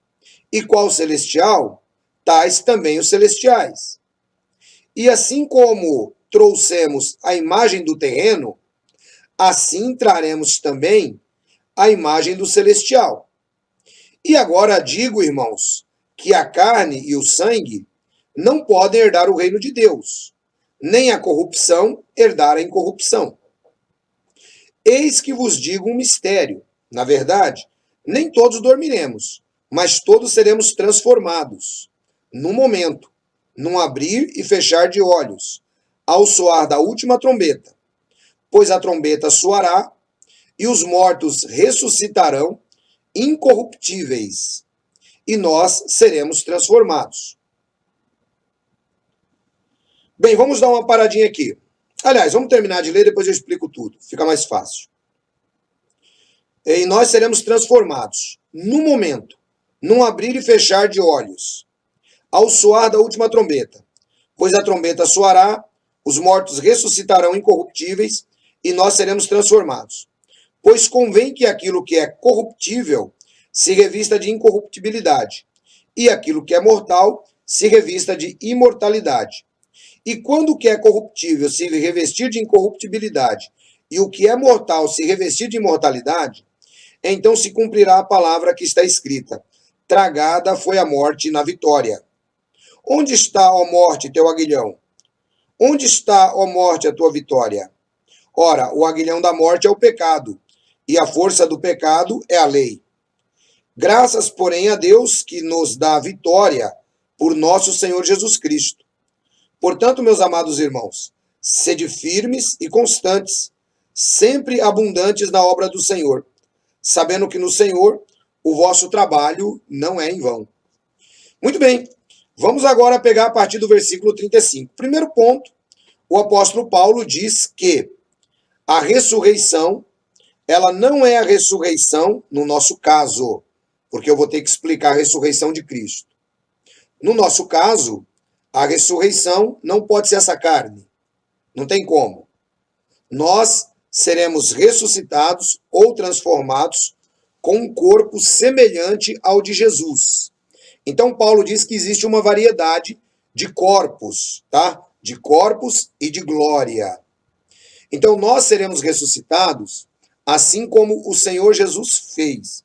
E qual celestial, tais também os celestiais. E assim como trouxemos a imagem do terreno, assim traremos também a imagem do celestial. E agora digo, irmãos, que a carne e o sangue não podem herdar o reino de Deus, nem a corrupção herdar a incorrupção. Eis que vos digo um mistério. Na verdade, nem todos dormiremos, mas todos seremos transformados, num momento, num abrir e fechar de olhos, ao soar da última trombeta. Pois a trombeta soará, e os mortos ressuscitarão incorruptíveis, e nós seremos transformados. Bem, vamos dar uma paradinha aqui. Aliás, vamos terminar de ler, depois eu explico tudo. Fica mais fácil. E nós seremos transformados, no momento, num abrir e fechar de olhos, ao soar da última trombeta. Pois a trombeta soará, os mortos ressuscitarão incorruptíveis e nós seremos transformados. Pois convém que aquilo que é corruptível se revista de incorruptibilidade, e aquilo que é mortal se revista de imortalidade. E quando o que é corruptível se revestir de incorruptibilidade, e o que é mortal se revestir de imortalidade, então se cumprirá a palavra que está escrita: tragada foi a morte na vitória. Onde está, ó morte, teu aguilhão? Onde está, ó morte, a tua vitória? Ora, o aguilhão da morte é o pecado, e a força do pecado é a lei. Graças, porém, a Deus que nos dá a vitória por nosso Senhor Jesus Cristo. Portanto, meus amados irmãos, sede firmes e constantes, sempre abundantes na obra do Senhor, sabendo que no Senhor o vosso trabalho não é em vão. Muito bem, vamos agora pegar a partir do versículo 35. Primeiro ponto, o apóstolo Paulo diz que a ressurreição, ela não é a ressurreição no nosso caso, porque eu vou ter que explicar a ressurreição de Cristo. No nosso caso, a ressurreição não pode ser essa carne. Não tem como. Nós seremos ressuscitados ou transformados com um corpo semelhante ao de Jesus. Então, Paulo diz que existe uma variedade de corpos, tá? De corpos e de glória. Então, nós seremos ressuscitados assim como o Senhor Jesus fez,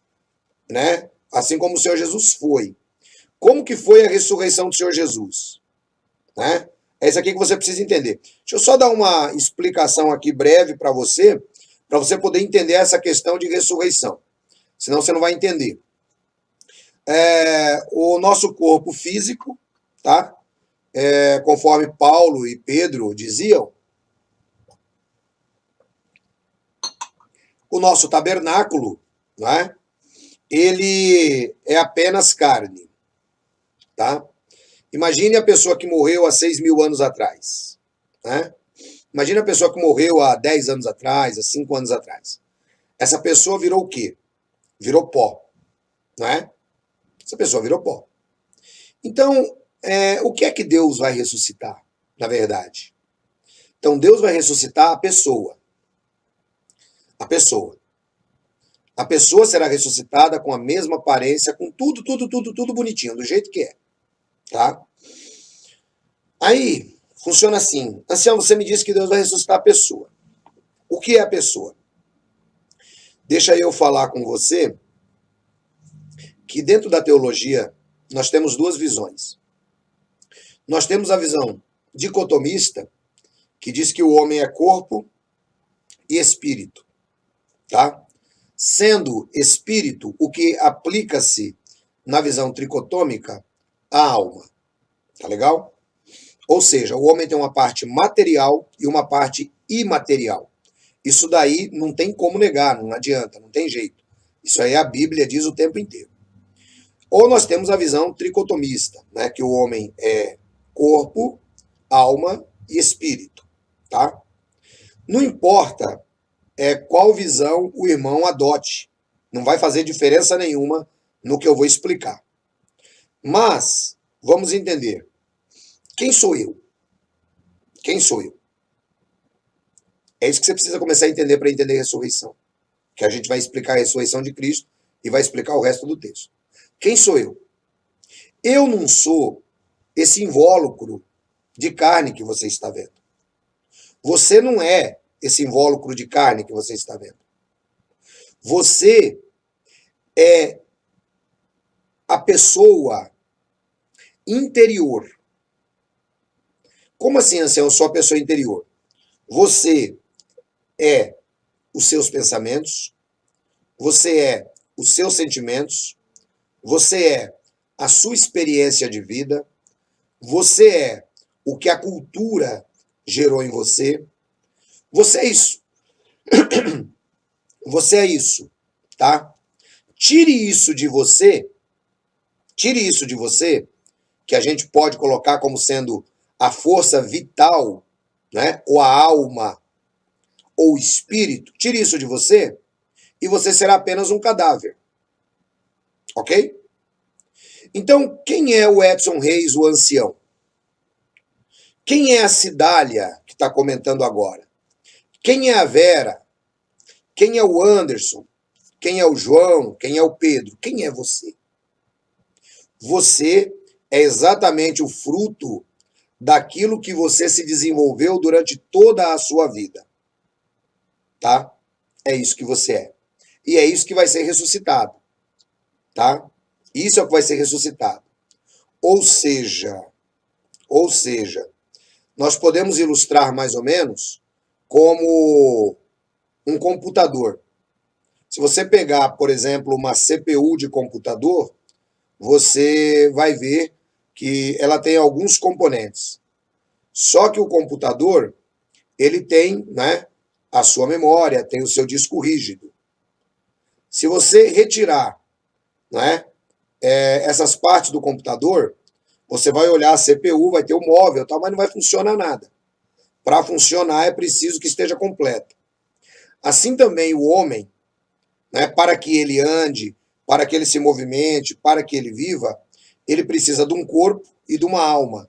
né? Assim como o Senhor Jesus foi. Como que foi a ressurreição do Senhor Jesus? Né? É isso aqui que você precisa entender. Deixa eu só dar uma explicação aqui breve para você poder entender essa questão de ressurreição. Senão você não vai entender. O nosso corpo físico, tá? Conforme Paulo e Pedro diziam, o nosso tabernáculo, não é? Ele é apenas carne, tá? Imagine a pessoa que morreu há 6.000 anos atrás, né? Imagine a pessoa que morreu há 10 anos atrás, há 5 anos atrás. Essa pessoa virou o quê? Virou pó, não é? Essa pessoa virou pó. Então, o que é que Deus vai ressuscitar, na verdade? Então, Deus vai ressuscitar a pessoa. A pessoa. A pessoa será ressuscitada com a mesma aparência, com tudo bonitinho, do jeito que é. Tá? Aí, funciona assim. Ancião, você me disse que Deus vai ressuscitar a pessoa. O que é a pessoa? Deixa eu falar com você que dentro da teologia nós temos duas visões. Nós temos a visão dicotomista, que diz que o homem é corpo e espírito, tá? Sendo espírito o que aplica-se na visão tricotômica à alma, tá legal? Ou seja, o homem tem uma parte material e uma parte imaterial. Isso daí não tem como negar, não adianta, não tem jeito. Isso aí a Bíblia diz o tempo inteiro. Ou nós temos a visão tricotomista, né, que o homem é corpo, alma e espírito, tá? Não importa qual visão o irmão adote, não vai fazer diferença nenhuma no que eu vou explicar. Mas, vamos entender, quem sou eu? Quem sou eu? É isso que você precisa começar a entender para entender a ressurreição. Que a gente vai explicar a ressurreição de Cristo e vai explicar o resto do texto. Quem sou eu? Eu não sou esse invólucro de carne que você está vendo. Você não é esse invólucro de carne que você está vendo. Você é a pessoa interior. Como assim, eu sou a pessoa interior? Você é os seus pensamentos, você é os seus sentimentos, você é a sua experiência de vida, você é o que a cultura gerou em você. Você é isso. Você é isso, tá? Tire isso de você, que a gente pode colocar como sendo a força vital, né? Ou a alma, ou o espírito. Tire isso de você e você será apenas um cadáver. Ok? Então, quem é o Edson Reis, o ancião? Quem é a Cidália, que está comentando agora? Quem é a Vera? Quem é o Anderson? Quem é o João? Quem é o Pedro? Quem é você? Você é exatamente o fruto daquilo que você se desenvolveu durante toda a sua vida. Tá? É isso que você é. E é isso que vai ser ressuscitado. Tá? Isso é o que vai ser ressuscitado. Ou seja, nós podemos ilustrar mais ou menos como um computador. Se você pegar, por exemplo, uma CPU de computador, você vai ver que ela tem alguns componentes. Só que o computador, ele tem, né, a sua memória, tem o seu disco rígido. Se você retirar, né, essas partes do computador, você vai olhar a CPU, vai ter o móvel, tal, mas não vai funcionar nada. Para funcionar é preciso que esteja completo. Assim também o homem, né, para que ele ande, para que ele se movimente, para que ele viva, ele precisa de um corpo e de uma alma.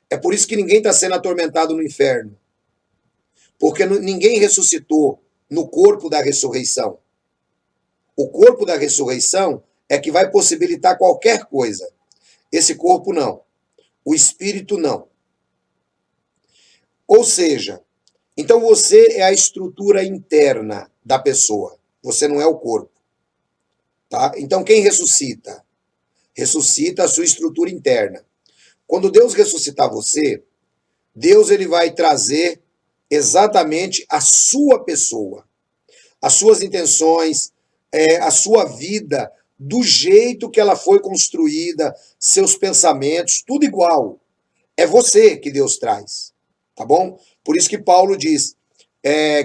É por isso que ninguém está sendo atormentado no inferno. Porque ninguém ressuscitou no corpo da ressurreição. O corpo da ressurreição é que vai possibilitar qualquer coisa. Esse corpo não. O espírito não. Ou seja, então você é a estrutura interna da pessoa. Você não é o corpo. Tá? Então quem ressuscita? Ressuscita a sua estrutura interna. Quando Deus ressuscitar você, Deus ele vai trazer exatamente a sua pessoa, as suas intenções, a sua vida, do jeito que ela foi construída, seus pensamentos, tudo igual. É você que Deus traz, tá bom? Por isso que Paulo diz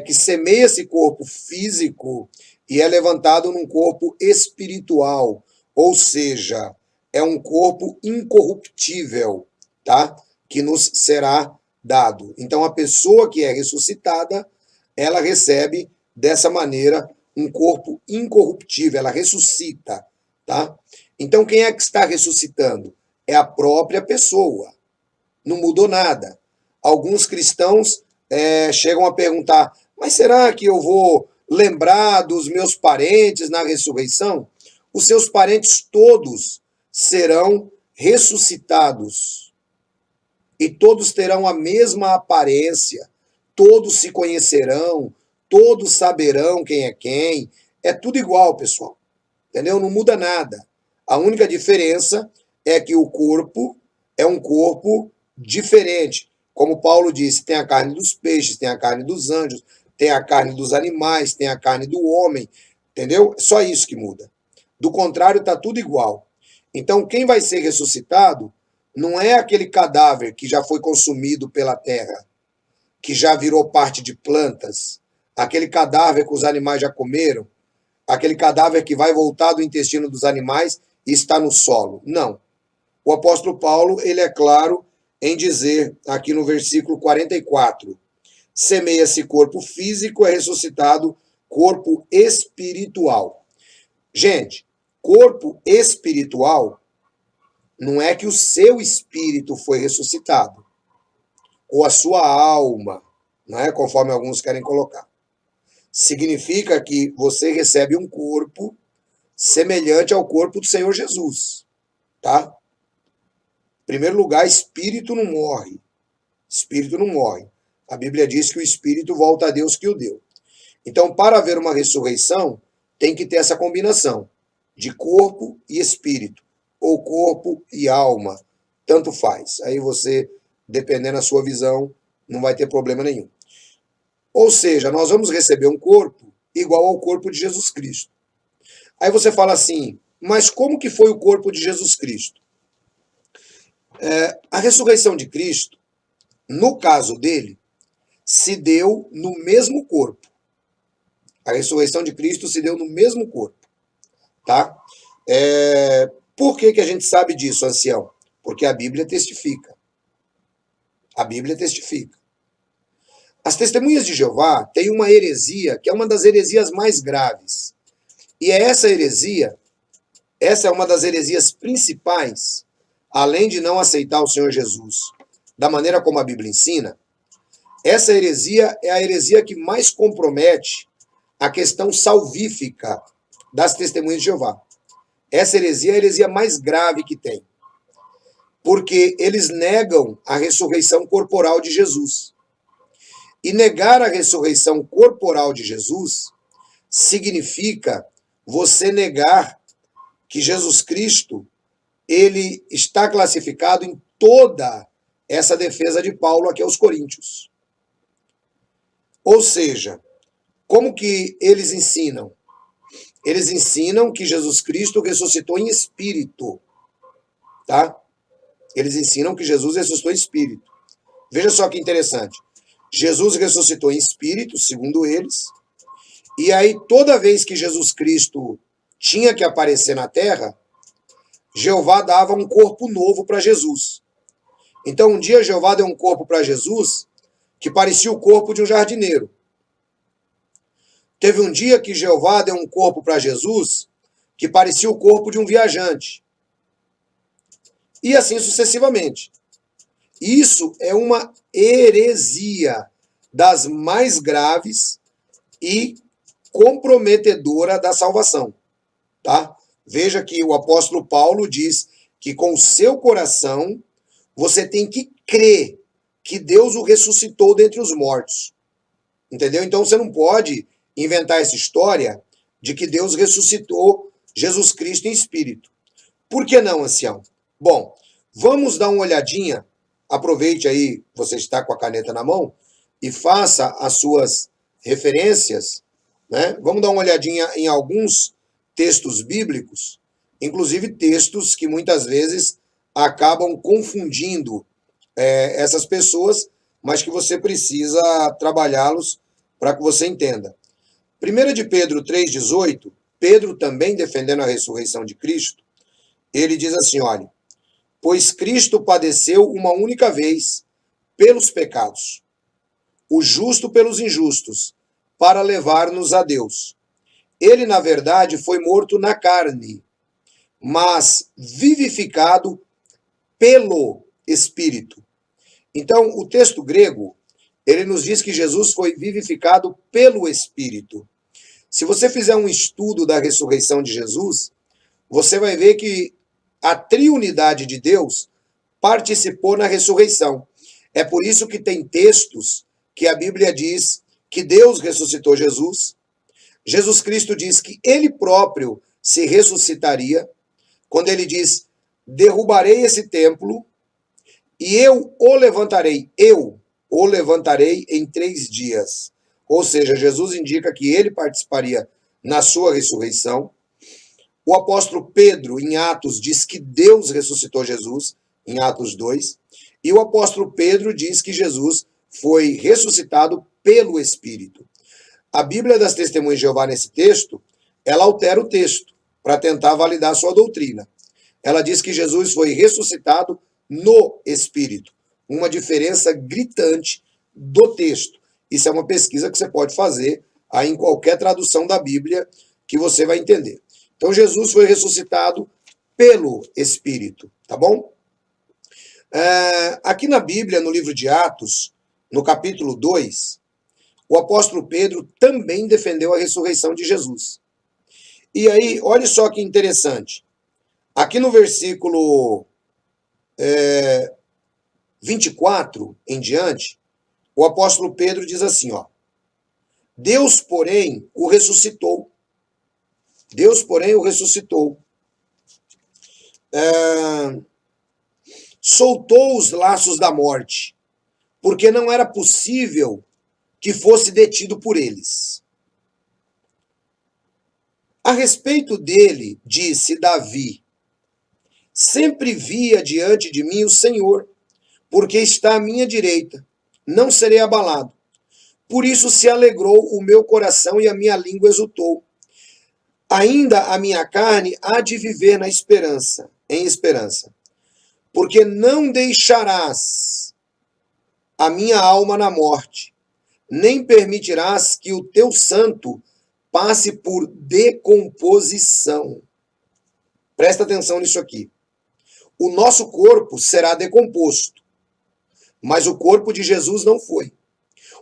que semeia esse corpo físico e é levantado num corpo espiritual, ou seja, é um corpo incorruptível, tá? Que nos será dado. Então a pessoa que é ressuscitada, ela recebe dessa maneira um corpo incorruptível, ela ressuscita, tá? Então quem é que está ressuscitando? É a própria pessoa. Não mudou nada. Alguns cristãos chegam a perguntar, mas será que eu vou lembrar dos meus parentes na ressurreição? Os seus parentes todos serão ressuscitados. E todos terão a mesma aparência, todos se conhecerão, todos saberão quem é quem. É tudo igual, pessoal. Entendeu? Não muda nada. A única diferença é que o corpo é um corpo diferente. Como Paulo disse, tem a carne dos peixes, tem a carne dos anjos, tem a carne dos animais, tem a carne do homem. Entendeu? É só isso que muda. Do contrário, está tudo igual. Então, quem vai ser ressuscitado não é aquele cadáver que já foi consumido pela terra, que já virou parte de plantas, aquele cadáver que os animais já comeram, aquele cadáver que vai voltar do intestino dos animais e está no solo. Não. O apóstolo Paulo, ele é claro em dizer, aqui no versículo 44, semeia-se corpo físico, é ressuscitado corpo espiritual. Gente, corpo espiritual não é que o seu espírito foi ressuscitado, ou a sua alma, não é? Conforme alguns querem colocar. Significa que você recebe um corpo semelhante ao corpo do Senhor Jesus, tá? Em primeiro lugar, espírito não morre. Espírito não morre. A Bíblia diz que o espírito volta a Deus que o deu. Então, para haver uma ressurreição, tem que ter essa combinação de corpo e espírito, ou corpo e alma, tanto faz. Aí você, dependendo da sua visão, não vai ter problema nenhum. Ou seja, nós vamos receber um corpo igual ao corpo de Jesus Cristo. Aí você fala assim, mas como que foi o corpo de Jesus Cristo? A ressurreição de Cristo, no caso dele, se deu no mesmo corpo. A ressurreição de Cristo se deu no mesmo corpo, tá? Por que a gente sabe disso, ancião? Porque a Bíblia testifica. A Bíblia testifica. As testemunhas de Jeová têm uma heresia, que é uma das heresias mais graves. E essa heresia Essa é uma das heresias principais, além de não aceitar o Senhor Jesus da maneira como a Bíblia ensina. Essa heresia é a heresia que mais compromete a questão salvífica das testemunhas de Jeová. Essa heresia é a heresia mais grave que tem, porque eles negam a ressurreição corporal de Jesus. E negar a ressurreição corporal de Jesus significa você negar que Jesus Cristo, ele está classificado em toda essa defesa de Paulo aqui aos Coríntios. Ou seja, como que eles ensinam? Eles ensinam que Jesus Cristo ressuscitou em espírito, tá? Eles ensinam que Jesus ressuscitou em espírito. Veja só que interessante. Jesus ressuscitou em espírito, segundo eles, e aí toda vez que Jesus Cristo tinha que aparecer na terra, Jeová dava um corpo novo para Jesus. Então um dia Jeová deu um corpo para Jesus que parecia o corpo de um jardineiro. Teve um dia que Jeová deu um corpo para Jesus que parecia o corpo de um viajante. E assim sucessivamente. Isso é uma heresia das mais graves e comprometedora da salvação, tá? Veja que o apóstolo Paulo diz que com o seu coração você tem que crer que Deus o ressuscitou dentre os mortos. Entendeu? Então você não pode inventar essa história de que Deus ressuscitou Jesus Cristo em espírito. Por que não, ancião? Bom, vamos dar uma olhadinha. Aproveite aí, você está com a caneta na mão, e faça as suas referências, né? Vamos dar uma olhadinha em alguns textos bíblicos, inclusive textos que muitas vezes acabam confundindo essas pessoas, mas que você precisa trabalhá-los para que você entenda. 1 de Pedro 3,18, Pedro também defendendo a ressurreição de Cristo, ele diz assim, olha, pois Cristo padeceu uma única vez pelos pecados, o justo pelos injustos, para levar-nos a Deus. Ele, na verdade, foi morto na carne, mas vivificado pelo Espírito. Então, o texto grego, ele nos diz que Jesus foi vivificado pelo Espírito. Se você fizer um estudo da ressurreição de Jesus, você vai ver que a triunidade de Deus participou na ressurreição. É por isso que tem textos que a Bíblia diz que Deus ressuscitou Jesus. Jesus Cristo diz que ele próprio se ressuscitaria, quando ele diz, derrubarei esse templo e eu o levantarei em 3 dias. Ou seja, Jesus indica que ele participaria na sua ressurreição. O apóstolo Pedro, em Atos, diz que Deus ressuscitou Jesus, em Atos 2. E o apóstolo Pedro diz que Jesus foi ressuscitado pelo Espírito. A Bíblia das Testemunhas de Jeová, nesse texto, ela altera o texto para tentar validar a sua doutrina. Ela diz que Jesus foi ressuscitado no Espírito. Uma diferença gritante do texto. Isso é uma pesquisa que você pode fazer aí em qualquer tradução da Bíblia que você vai entender. Então, Jesus foi ressuscitado pelo Espírito, tá bom? Aqui na Bíblia, no livro de Atos, no capítulo 2, o apóstolo Pedro também defendeu a ressurreição de Jesus. E aí, olha só que interessante. Aqui no versículo 24 em diante, o apóstolo Pedro diz assim, ó, Deus, porém, o ressuscitou. Deus, porém, o ressuscitou. Soltou os laços da morte, porque não era possível que fosse detido por eles. A respeito dele, disse Davi, sempre via diante de mim o Senhor, porque está à minha direita, não serei abalado. Por isso se alegrou o meu coração e a minha língua exultou. Ainda a minha carne há de viver na esperança, em esperança, porque não deixarás a minha alma na morte, nem permitirás que o teu santo passe por decomposição. Presta atenção nisso aqui. O nosso corpo será decomposto, mas o corpo de Jesus não foi.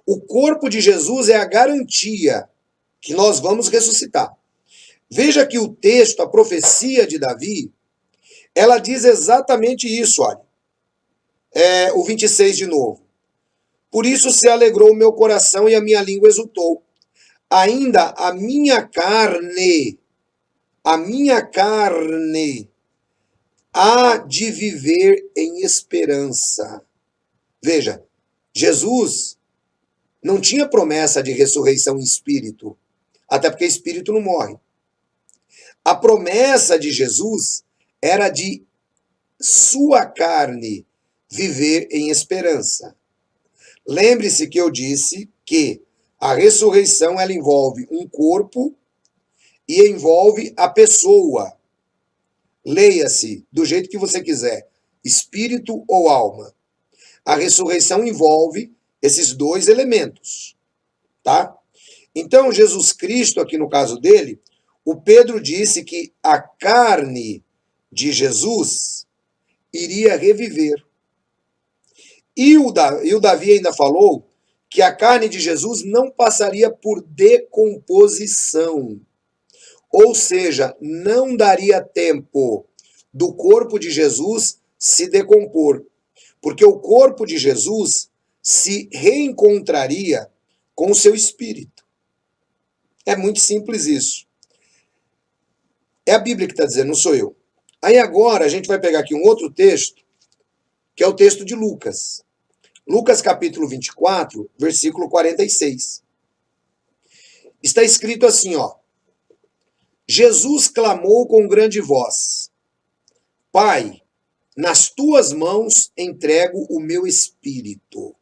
O corpo de Jesus é a garantia que nós vamos ressuscitar. Veja que o texto, a profecia de Davi, ela diz exatamente isso, olha. O 26 de novo. Por isso se alegrou o meu coração e a minha língua exultou. Ainda a minha carne há de viver em esperança. Veja, Jesus não tinha promessa de ressurreição em espírito, até porque espírito não morre. A promessa de Jesus era de sua carne viver em esperança. Lembre-se que eu disse que a ressurreição ela envolve um corpo e envolve a pessoa. Leia-se do jeito que você quiser, espírito ou alma. A ressurreição envolve esses dois elementos, tá? Então, Jesus Cristo, aqui no caso dele, o Pedro disse que a carne de Jesus iria reviver. E o Davi ainda falou que a carne de Jesus não passaria por decomposição. Ou seja, não daria tempo do corpo de Jesus se decompor. Porque o corpo de Jesus se reencontraria com o seu espírito. É muito simples isso. É a Bíblia que está dizendo, não sou eu. Aí agora a gente vai pegar aqui um outro texto, que é o texto de Lucas. Lucas capítulo 24, versículo 46. Está escrito assim, ó. Jesus clamou com grande voz: Pai, nas tuas mãos entrego o meu espírito.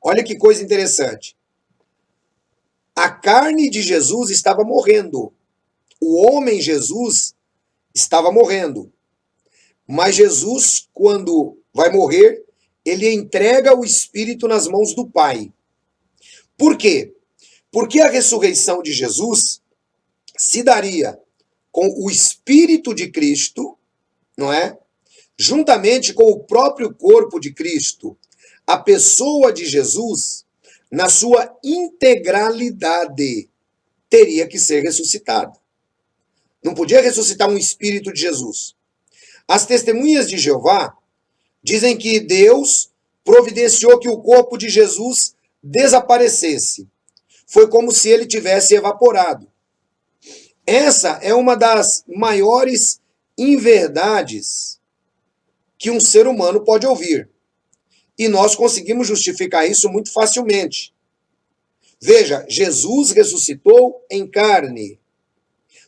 Olha que coisa interessante. A carne de Jesus estava morrendo. O homem Jesus estava morrendo. Mas Jesus, quando vai morrer, ele entrega o espírito nas mãos do Pai. Por quê? Porque a ressurreição de Jesus se daria com o espírito de Cristo, não é? Juntamente com o próprio corpo de Cristo, a pessoa de Jesus, na sua integralidade, teria que ser ressuscitada. Não podia ressuscitar um espírito de Jesus. As testemunhas de Jeová dizem que Deus providenciou que o corpo de Jesus desaparecesse. Foi como se ele tivesse evaporado. Essa é uma das maiores inverdades que um ser humano pode ouvir. E nós conseguimos justificar isso muito facilmente. Veja, Jesus ressuscitou em carne,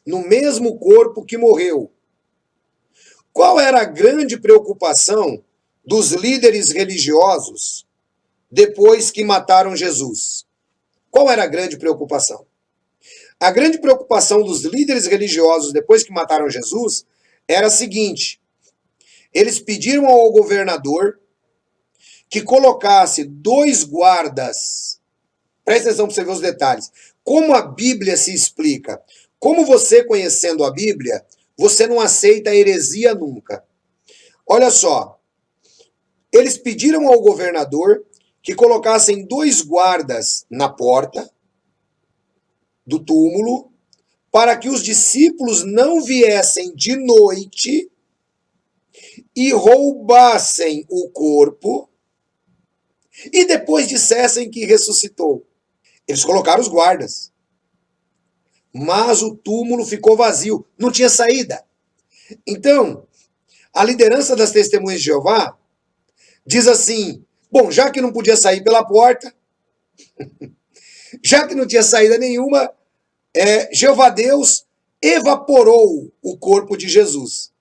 no mesmo corpo que morreu. Qual era a grande preocupação dos líderes religiosos depois que mataram Jesus? Qual era a grande preocupação? A grande preocupação dos líderes religiosos depois que mataram Jesus era a seguinte: eles pediram ao governador que colocasse 2 guardas. Presta atenção para você ver os detalhes. Como a Bíblia se explica? Como você, conhecendo a Bíblia, você não aceita a heresia nunca. Olha só. Eles pediram ao governador que colocassem 2 guardas na porta do túmulo para que os discípulos não viessem de noite e roubassem o corpo e depois dissessem que ressuscitou. Eles colocaram os guardas. Mas o túmulo ficou vazio, não tinha saída. Então, a liderança das Testemunhas de Jeová diz assim: bom, já que não podia sair pela porta, já que não tinha saída nenhuma, Jeová Deus evaporou o corpo de Jesus.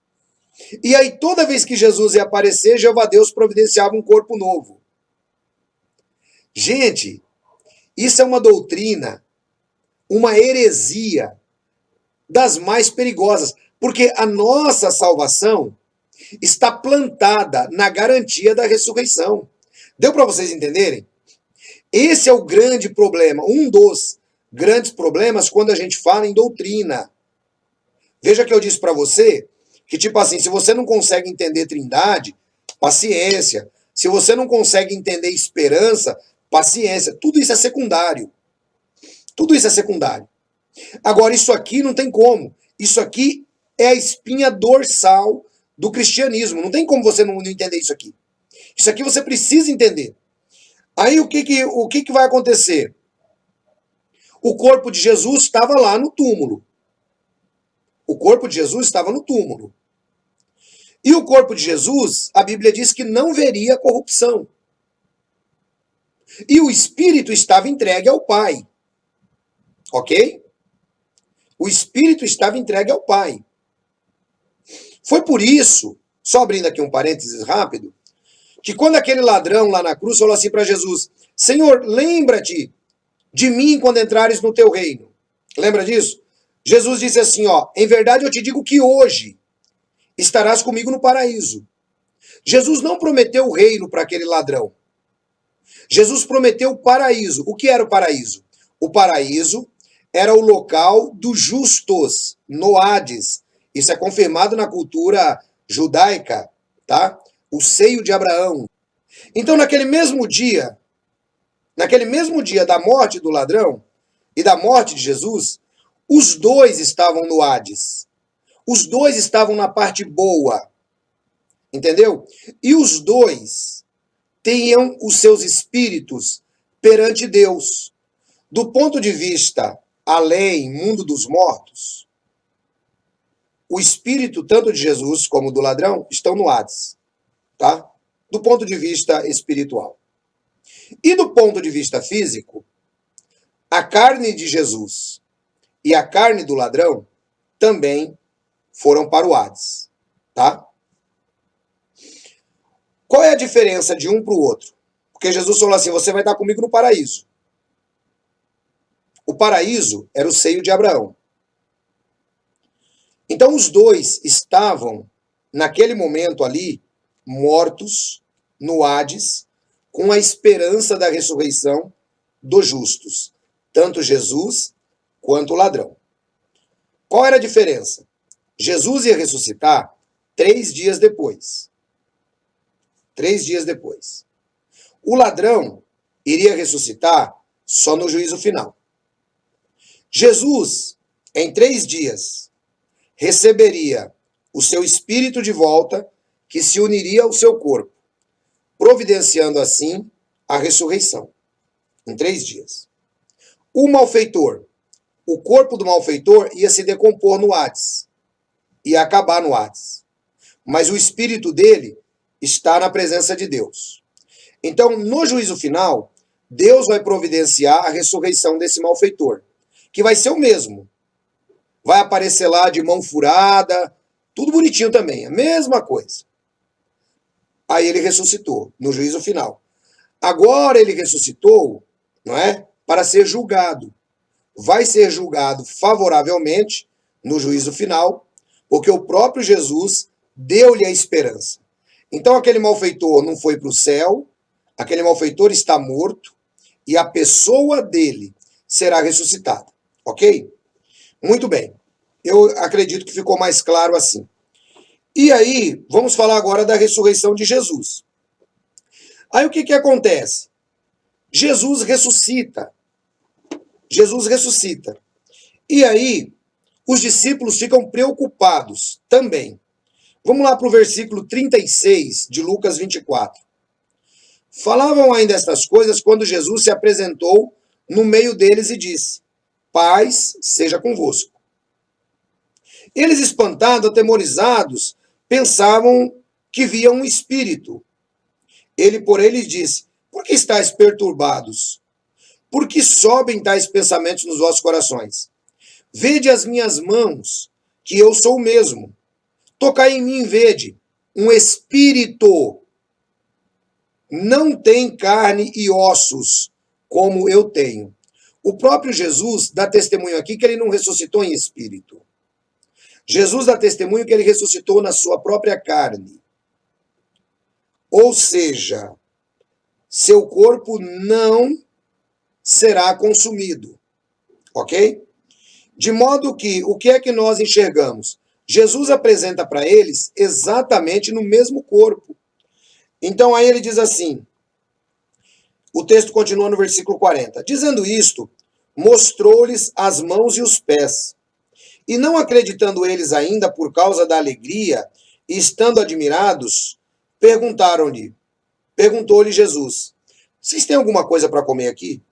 E aí, toda vez que Jesus ia aparecer, Jeová Deus providenciava um corpo novo. Gente, isso é uma doutrina, uma heresia das mais perigosas, porque a nossa salvação está plantada na garantia da ressurreição. Deu para vocês entenderem? Esse é o grande problema, um dos grandes problemas quando a gente fala em doutrina. Veja que eu disse para você que, tipo assim, se você não consegue entender trindade, paciência. Se você não consegue entender esperança, paciência. Tudo isso é secundário. Tudo isso é secundário. Agora, isso aqui não tem como. Isso aqui é a espinha dorsal do cristianismo. Não tem como você não entender isso aqui. Isso aqui você precisa entender. Aí o que vai acontecer? O corpo de Jesus estava lá no túmulo. O corpo de Jesus estava no túmulo. E o corpo de Jesus, a Bíblia diz que não veria corrupção. E o espírito estava entregue ao Pai. Ok? O espírito estava entregue ao Pai. Foi por isso, só abrindo aqui um parênteses rápido, que quando aquele ladrão lá na cruz falou assim para Jesus: Senhor, lembra-te de mim quando entrares no teu reino. Lembra disso? Jesus disse assim, ó: em verdade eu te digo que hoje estarás comigo no paraíso. Jesus não prometeu o reino para aquele ladrão. Jesus prometeu o paraíso. O que era o paraíso? O paraíso era o local dos justos, no Hades. Isso é confirmado na cultura judaica, tá? O seio de Abraão. Então, naquele mesmo dia da morte do ladrão e da morte de Jesus, os dois estavam no Hades. Os dois estavam na parte boa. Entendeu? E os dois tenham os seus espíritos perante Deus. Do ponto de vista além, mundo dos mortos, o espírito tanto de Jesus como do ladrão estão no Hades, tá? Do ponto de vista espiritual. E do ponto de vista físico, a carne de Jesus e a carne do ladrão também foram para o Hades, tá? Qual é a diferença de um para o outro? Porque Jesus falou assim: você vai estar comigo no paraíso. O paraíso era o seio de Abraão. Então os dois estavam, naquele momento ali, mortos no Hades, com a esperança da ressurreição dos justos, tanto Jesus quanto o ladrão. Qual era a diferença? Jesus ia ressuscitar 3 dias depois. 3 dias depois. O ladrão iria ressuscitar só no juízo final. Jesus, em 3 dias, receberia o seu espírito de volta, que se uniria ao seu corpo, providenciando assim a ressurreição. Em 3 dias. O malfeitor, o corpo do malfeitor ia se decompor no Hades, ia acabar no Hades. Mas o espírito dele está na presença de Deus. Então, no juízo final, Deus vai providenciar a ressurreição desse malfeitor, que vai ser o mesmo. Vai aparecer lá de mão furada, tudo bonitinho também, a mesma coisa. Aí ele ressuscitou, no juízo final. Agora ele ressuscitou, não é? Para ser julgado. Vai ser julgado favoravelmente no juízo final, porque o próprio Jesus deu-lhe a esperança. Então aquele malfeitor não foi para o céu, aquele malfeitor está morto e a pessoa dele será ressuscitada. Ok? Muito bem. Eu acredito que ficou mais claro assim. E aí, vamos falar agora da ressurreição de Jesus. Aí o que acontece? Jesus ressuscita. Jesus ressuscita. E aí, os discípulos ficam preocupados também. Vamos lá para o versículo 36 de Lucas 24. Falavam ainda estas coisas quando Jesus se apresentou no meio deles e disse: paz seja convosco. Eles, espantados, atemorizados, pensavam que via um espírito. Ele, porém, lhes disse: por que estáis perturbados? Por que sobem tais pensamentos nos vossos corações? Vede as minhas mãos, que eu sou o mesmo. Tocai em mim e vede. Um espírito não tem carne e ossos, como eu tenho. O próprio Jesus dá testemunho aqui que ele não ressuscitou em espírito. Jesus dá testemunho que ele ressuscitou na sua própria carne. Ou seja, seu corpo não será consumido. Ok? De modo que, o que é que nós enxergamos? Jesus apresenta para eles exatamente no mesmo corpo. Então aí ele diz assim, o texto continua no versículo 40. Dizendo isto, mostrou-lhes as mãos e os pés. E não acreditando eles ainda por causa da alegria, e estando admirados, perguntou-lhe Jesus, vocês têm alguma coisa para comer aqui?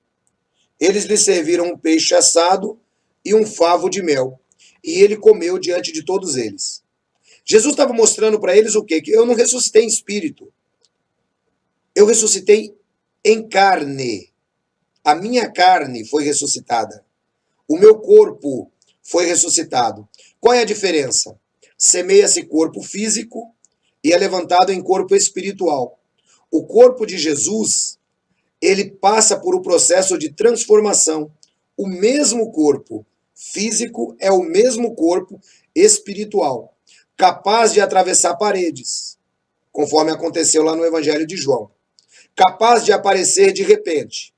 Eles lhe serviram um peixe assado e um favo de mel. E ele comeu diante de todos eles. Jesus estava mostrando para eles o quê? Que eu não ressuscitei em espírito. Eu ressuscitei em carne. A minha carne foi ressuscitada. O meu corpo foi ressuscitado. Qual é a diferença? Semeia-se corpo físico e é levantado em corpo espiritual. O corpo de Jesus, ele passa por um processo de transformação. O mesmo corpo físico é o mesmo corpo espiritual, capaz de atravessar paredes, conforme aconteceu lá no Evangelho de João. Capaz de aparecer de repente.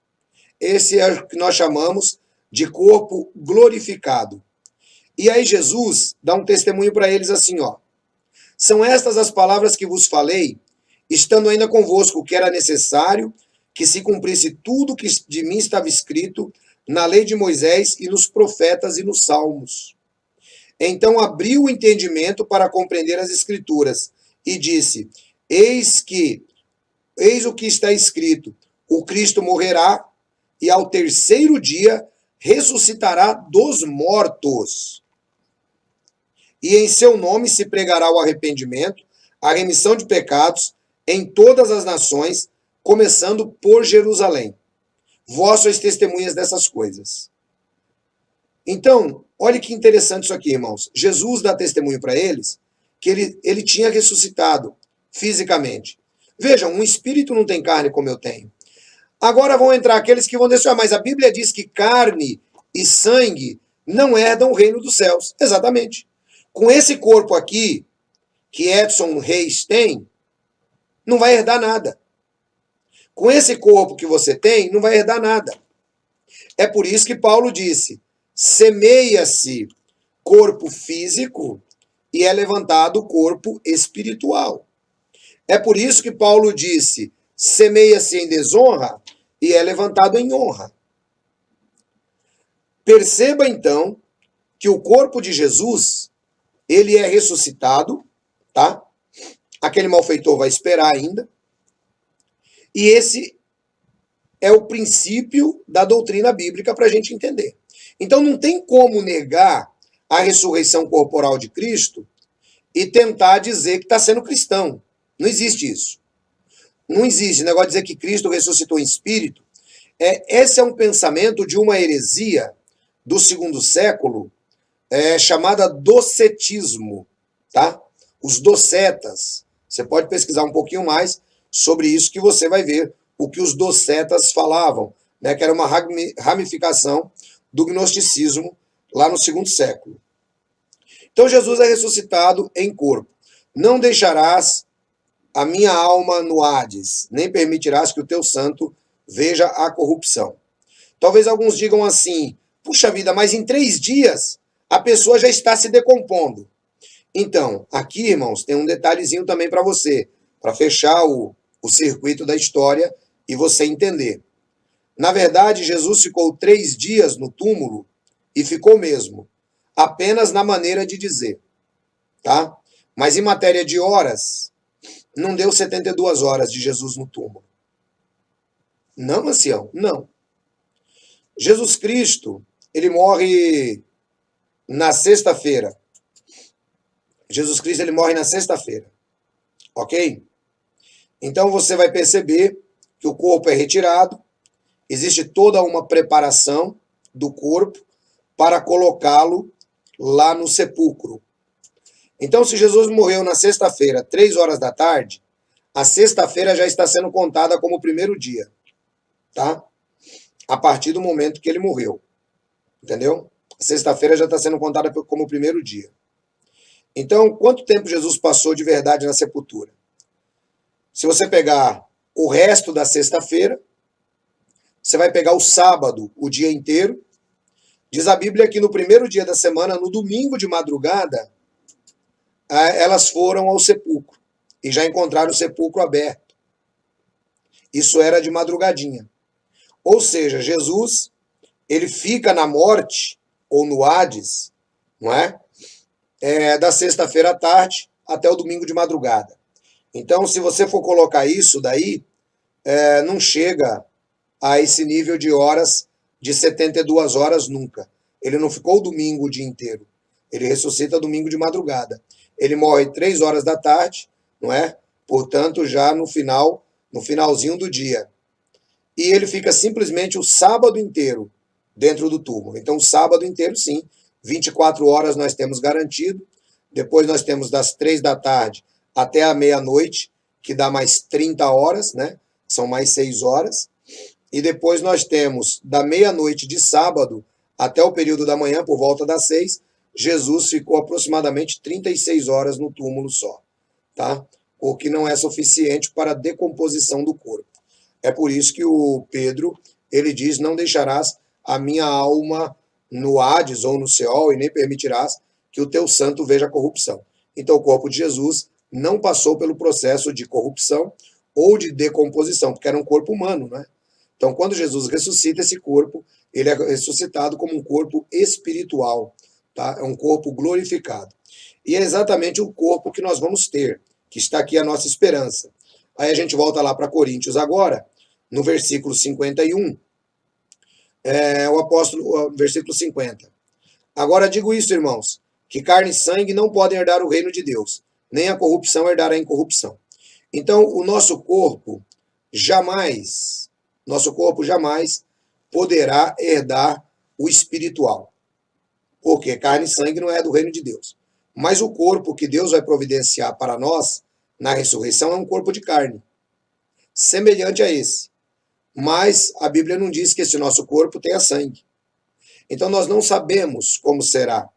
Esse é o que nós chamamos de corpo glorificado. E aí Jesus dá um testemunho para eles assim, ó. São estas as palavras que vos falei, estando ainda convosco, que era necessário que se cumprisse tudo que de mim estava escrito na lei de Moisés e nos profetas e nos salmos. Então abriu o entendimento para compreender as escrituras e disse, eis o que está escrito, o Cristo morrerá e ao terceiro dia ressuscitará dos mortos. E em seu nome se pregará o arrependimento, a remissão de pecados em todas as nações, começando por Jerusalém. Vós sois testemunhas dessas coisas. Então, olha que interessante isso aqui, irmãos. Jesus dá testemunho para eles que ele tinha ressuscitado fisicamente. Vejam, um espírito não tem carne como eu tenho. Agora vão entrar aqueles que vão dizer, mas a Bíblia diz que carne e sangue não herdam o reino dos céus. Exatamente. Com esse corpo aqui, que Edson Reis tem, não vai herdar nada. Com esse corpo que você tem, não vai herdar nada. É por isso que Paulo disse, semeia-se corpo físico e é levantado corpo espiritual. É por isso que Paulo disse, semeia-se em desonra e é levantado em honra. Perceba então que o corpo de Jesus, ele é ressuscitado, tá? Aquele malfeitor vai esperar ainda. E esse é o princípio da doutrina bíblica para a gente entender. Então não tem como negar a ressurreição corporal de Cristo e tentar dizer que está sendo cristão. Não existe isso. Não existe negócio de dizer que Cristo ressuscitou em espírito. Esse é um pensamento de uma heresia do segundo século, chamada docetismo, tá? Os docetas. Você pode pesquisar um pouquinho mais sobre isso que você vai ver o que os docetas falavam, né? Que era uma ramificação do gnosticismo lá no segundo século. Então Jesus é ressuscitado em corpo. Não deixarás a minha alma no Hades, nem permitirás que o teu santo veja a corrupção. Talvez alguns digam assim, puxa vida, mas em 3 dias a pessoa já está se decompondo. Então, aqui, irmãos, tem um detalhezinho também para você, para fechar o circuito da história e você entender. Na verdade, Jesus ficou 3 dias no túmulo e ficou mesmo, apenas na maneira de dizer, tá? Mas em matéria de horas, não deu 72 horas de Jesus no túmulo. Não, ancião, não. Jesus Cristo, ele morre na sexta-feira. Jesus Cristo, ele morre na sexta-feira. Ok? Então você vai perceber que o corpo é retirado, existe toda uma preparação do corpo para colocá-lo lá no sepulcro. Então, se Jesus morreu na sexta-feira, 3 horas da tarde, a sexta-feira já está sendo contada como o primeiro dia, tá? A partir do momento que ele morreu, entendeu? A sexta-feira já está sendo contada como o primeiro dia. Então, quanto tempo Jesus passou de verdade na sepultura? Se você pegar o resto da sexta-feira, você vai pegar o sábado, o dia inteiro, Diz a Bíblia que no primeiro dia da semana, no domingo de madrugada, elas foram ao sepulcro e já encontraram o sepulcro aberto. Isso era de madrugadinha. Ou seja, Jesus, ele fica na morte, ou no Hades, não é? Da sexta-feira à tarde até o domingo de madrugada. Então, se você for colocar isso daí, não chega a esse nível de horas, de 72 horas nunca. Ele não ficou o domingo o dia inteiro. Ele ressuscita domingo de madrugada. Ele morre 3 horas da tarde, não é? Portanto, já no finalzinho do dia. E ele fica simplesmente o sábado inteiro dentro do túmulo. Então, o sábado inteiro, sim, 24 horas nós temos garantido. Depois nós temos das 3 da tarde até a meia-noite, que dá mais 30 horas, né? São mais 6 horas. E depois nós temos da meia-noite de sábado até o período da manhã, por volta das 6, Jesus ficou aproximadamente 36 horas no túmulo só, tá? O que não é suficiente para a decomposição do corpo. É por isso que o Pedro, ele diz, não deixarás a minha alma no Hades ou no Seol e nem permitirás que o teu santo veja corrupção. Então o corpo de Jesus não passou pelo processo de corrupção ou de decomposição, porque era um corpo humano, né? Então quando Jesus ressuscita esse corpo, ele é ressuscitado como um corpo espiritual, tá? É um corpo glorificado. E é exatamente o corpo que nós vamos ter, que está aqui a nossa esperança. Aí a gente volta lá para Coríntios agora, no versículo 51, versículo 50. Agora digo isso, irmãos, que carne e sangue não podem herdar o reino de Deus, nem a corrupção herdar a incorrupção. Então, o nosso corpo jamais poderá herdar o espiritual. Porque carne e sangue não é do reino de Deus. Mas o corpo que Deus vai providenciar para nós na ressurreição é um corpo de carne, semelhante a esse. Mas a Bíblia não diz que esse nosso corpo tenha sangue. Então nós não sabemos como será.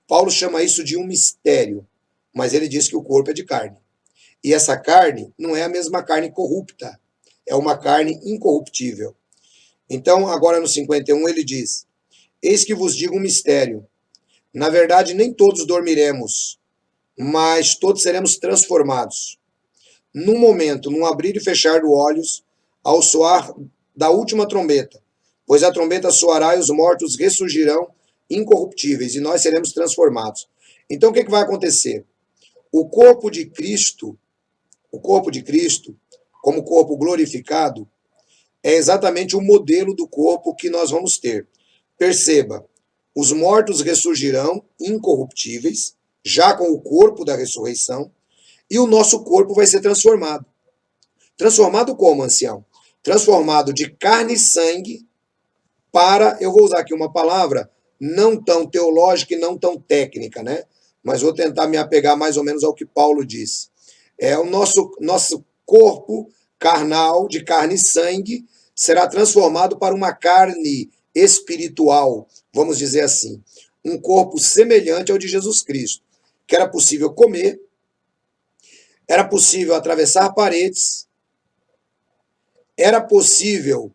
Paulo chama isso de um mistério, mas ele diz que o corpo é de carne. E essa carne não é a mesma carne corrupta, é uma carne incorruptível. Então, agora no 51 ele diz: eis que vos digo um mistério. Na verdade, nem todos dormiremos, mas todos seremos transformados. Num momento, num abrir e fechar de olhos, ao soar da última trombeta. Pois a trombeta soará e os mortos ressurgirão incorruptíveis, e nós seremos transformados. Então, o que vai acontecer? O corpo de Cristo, como corpo glorificado, é exatamente o modelo do corpo que nós vamos ter. Perceba, os mortos ressurgirão incorruptíveis, já com o corpo da ressurreição, e o nosso corpo vai ser transformado. Transformado como, ancião? Transformado de carne e sangue para, eu vou usar aqui uma palavra não tão teológica e não tão técnica, né? Mas vou tentar me apegar mais ou menos ao que Paulo diz. O nosso corpo carnal, de carne e sangue, será transformado para uma carne espiritual, vamos dizer assim. Um corpo semelhante ao de Jesus Cristo, que era possível comer, era possível atravessar paredes, era possível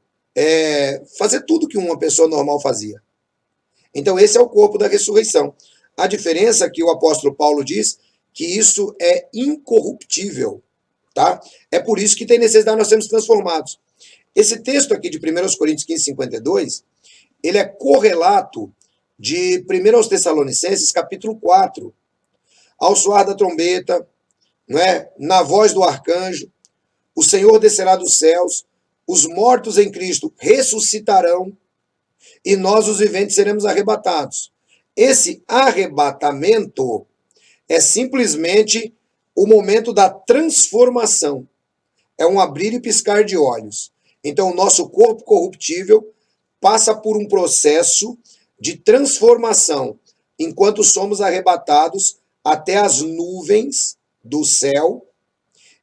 fazer tudo que uma pessoa normal fazia. Então esse é o corpo da ressurreição. A diferença é que o apóstolo Paulo diz que isso é incorruptível, tá? É por isso que tem necessidade de nós sermos transformados. Esse texto aqui de 1 Coríntios 15, 52, ele é correlato de 1 Tessalonicenses, capítulo 4. Ao soar da trombeta, não é? Na voz do arcanjo, o Senhor descerá dos céus, os mortos em Cristo ressuscitarão e nós, os viventes, seremos arrebatados. Esse arrebatamento é simplesmente o momento da transformação. É um abrir e piscar de olhos. Então, o nosso corpo corruptível passa por um processo de transformação, enquanto somos arrebatados até as nuvens do céu,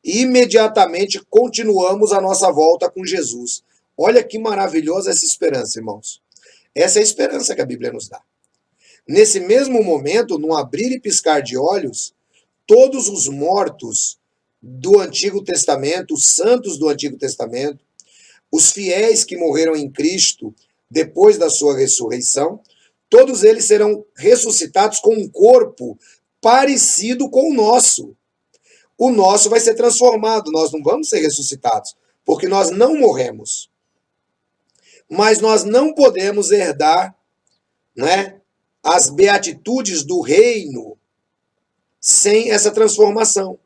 e imediatamente continuamos a nossa volta com Jesus. Olha que maravilhosa essa esperança, irmãos. Essa é a esperança que a Bíblia nos dá. Nesse mesmo momento, num abrir e piscar de olhos, todos os mortos do Antigo Testamento, os santos do Antigo Testamento, os fiéis que morreram em Cristo depois da sua ressurreição, todos eles serão ressuscitados com um corpo parecido com o nosso. O nosso vai ser transformado, nós não vamos ser ressuscitados, porque nós não morremos. Mas nós não podemos herdar, né, as beatitudes do reino sem essa transformação.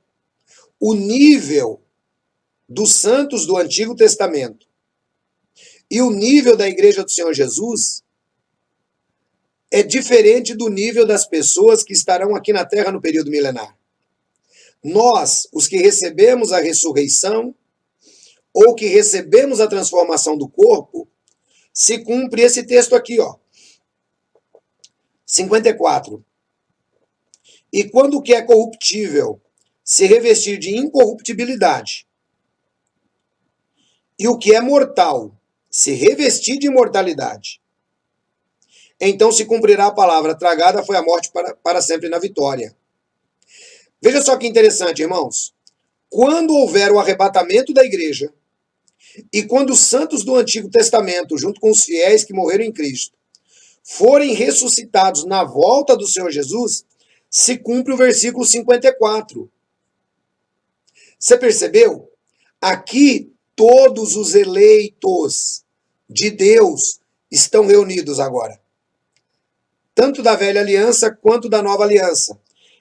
O nível dos santos do Antigo Testamento e o nível da Igreja do Senhor Jesus é diferente do nível das pessoas que estarão aqui na Terra no período milenar. Nós, os que recebemos a ressurreição, ou que recebemos a transformação do corpo, se cumpre esse texto aqui, ó. 54. E quando o que é corruptível se revestir de incorruptibilidade, e o que é mortal se revestir de imortalidade, então se cumprirá a palavra: tragada foi a morte para sempre na vitória. Veja só que interessante, irmãos. Quando houver o arrebatamento da igreja, e quando os santos do Antigo Testamento, junto com os fiéis que morreram em Cristo, forem ressuscitados na volta do Senhor Jesus, se cumpre o versículo 54. Você percebeu? Aqui todos os eleitos de Deus estão reunidos agora. Tanto da velha aliança quanto da nova aliança.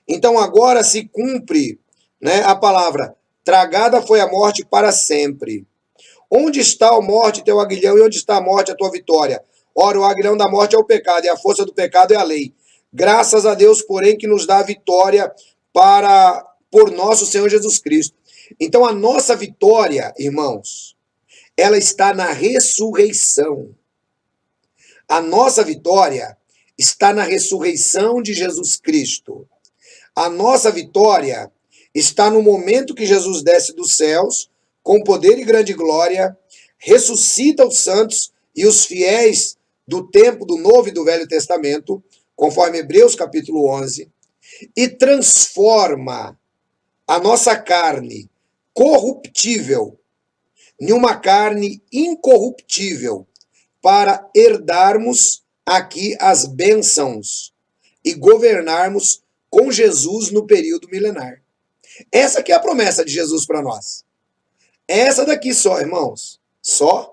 Então agora se cumpre, né, a palavra: tragada foi a morte para sempre. Onde está, a morte, teu aguilhão, e onde está a morte, a tua vitória? Ora, o aguilhão da morte é o pecado, e a força do pecado é a lei. Graças a Deus, porém, que nos dá a vitória por nosso Senhor Jesus Cristo. Então a nossa vitória, irmãos, ela está na ressurreição. A nossa vitória está na ressurreição de Jesus Cristo. A nossa vitória está no momento que Jesus desce dos céus, com poder e grande glória, ressuscita os santos e os fiéis do tempo do Novo e do Velho Testamento, conforme Hebreus capítulo 11, e transforma a nossa carne corruptível em uma carne incorruptível, para herdarmos aqui as bênçãos e governarmos com Jesus no período milenar. Essa que é a promessa de Jesus para nós. Essa daqui só, irmãos. Só?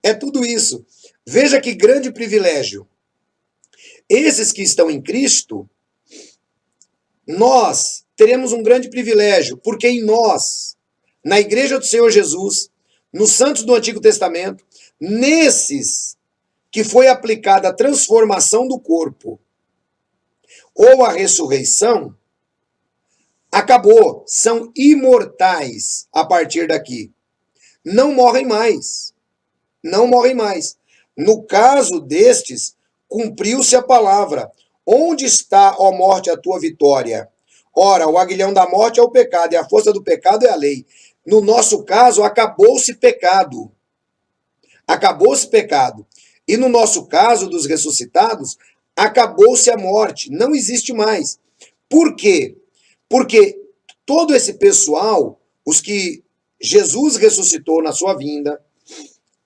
É tudo isso. Veja que grande privilégio. Esses que estão em Cristo, nós teremos um grande privilégio, porque em nós, na Igreja do Senhor Jesus, nos santos do Antigo Testamento, nesses que foi aplicada a transformação do corpo, ou a ressurreição, acabou, são imortais a partir daqui. Não morrem mais. Não morrem mais. No caso destes, cumpriu-se a palavra: onde está, ó morte, a tua vitória? Ora, o aguilhão da morte é o pecado, e a força do pecado é a lei. No nosso caso, acabou-se pecado. Acabou-se pecado. E no nosso caso, dos ressuscitados, acabou-se a morte. Não existe mais. Por quê? Porque todo esse pessoal, os que Jesus ressuscitou na sua vinda,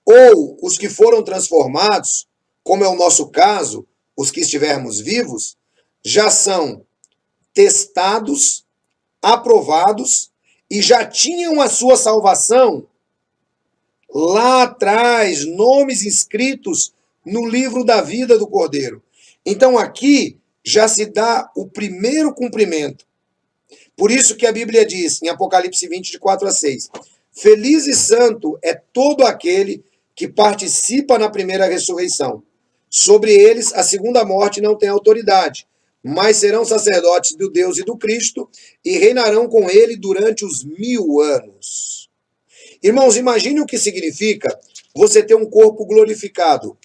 ou os que foram transformados, como é o nosso caso, os que estivermos vivos, já são testados, aprovados e já tinham a sua salvação lá atrás, nomes inscritos no livro da vida do Cordeiro. Então aqui já se dá o primeiro cumprimento. Por isso que a Bíblia diz, em Apocalipse 20, de 4 a 6, feliz e santo é todo aquele que participa na primeira ressurreição. Sobre eles, a segunda morte não tem autoridade, mas serão sacerdotes do Deus e do Cristo e reinarão com ele durante os 1000 anos. Irmãos, imagine o que significa você ter um corpo glorificado.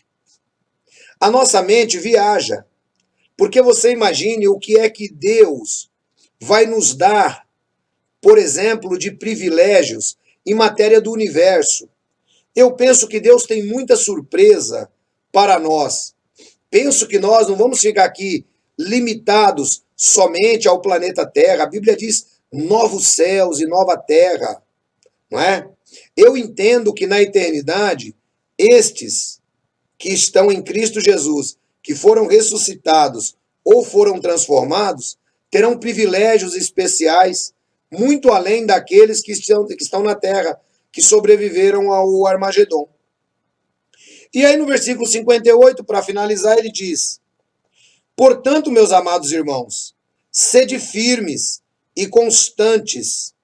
A nossa mente viaja, porque você imagine o que é que Deus vai nos dar, por exemplo, de privilégios em matéria do universo. Eu penso que Deus tem muita surpresa para nós. Penso que nós não vamos ficar aqui limitados somente ao planeta Terra. A Bíblia diz novos céus e nova terra, não é? Eu entendo que na eternidade, estes que estão em Cristo Jesus, que foram ressuscitados ou foram transformados terão privilégios especiais muito além daqueles que estão na terra, que sobreviveram ao Armagedon. E aí no versículo 58, para finalizar, ele diz: portanto, meus amados irmãos, sede firmes e constantes,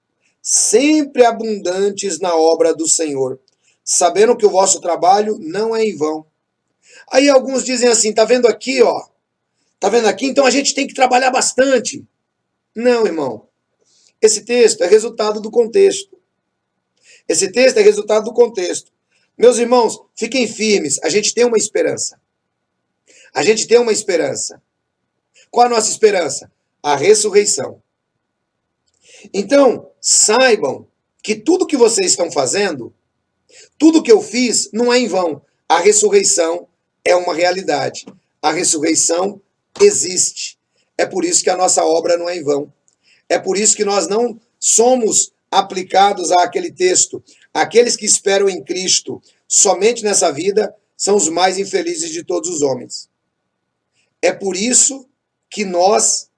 sempre abundantes na obra do Senhor, sabendo que o vosso trabalho não é em vão. Aí alguns dizem assim, tá vendo aqui, ó? Tá vendo aqui? Então a gente tem que trabalhar bastante. Não, irmão. Esse texto é resultado do contexto. Esse texto é resultado do contexto. Meus irmãos, fiquem firmes. A gente tem uma esperança. A gente tem uma esperança. Qual a nossa esperança? A ressurreição. Então, saibam que tudo que vocês estão fazendo, tudo que eu fiz, não é em vão. A ressurreição é uma realidade. A ressurreição existe. É por isso que a nossa obra não é em vão. É por isso que nós não somos aplicados àquele texto. Aqueles que esperam em Cristo somente nessa vida são os mais infelizes de todos os homens. É por isso que nós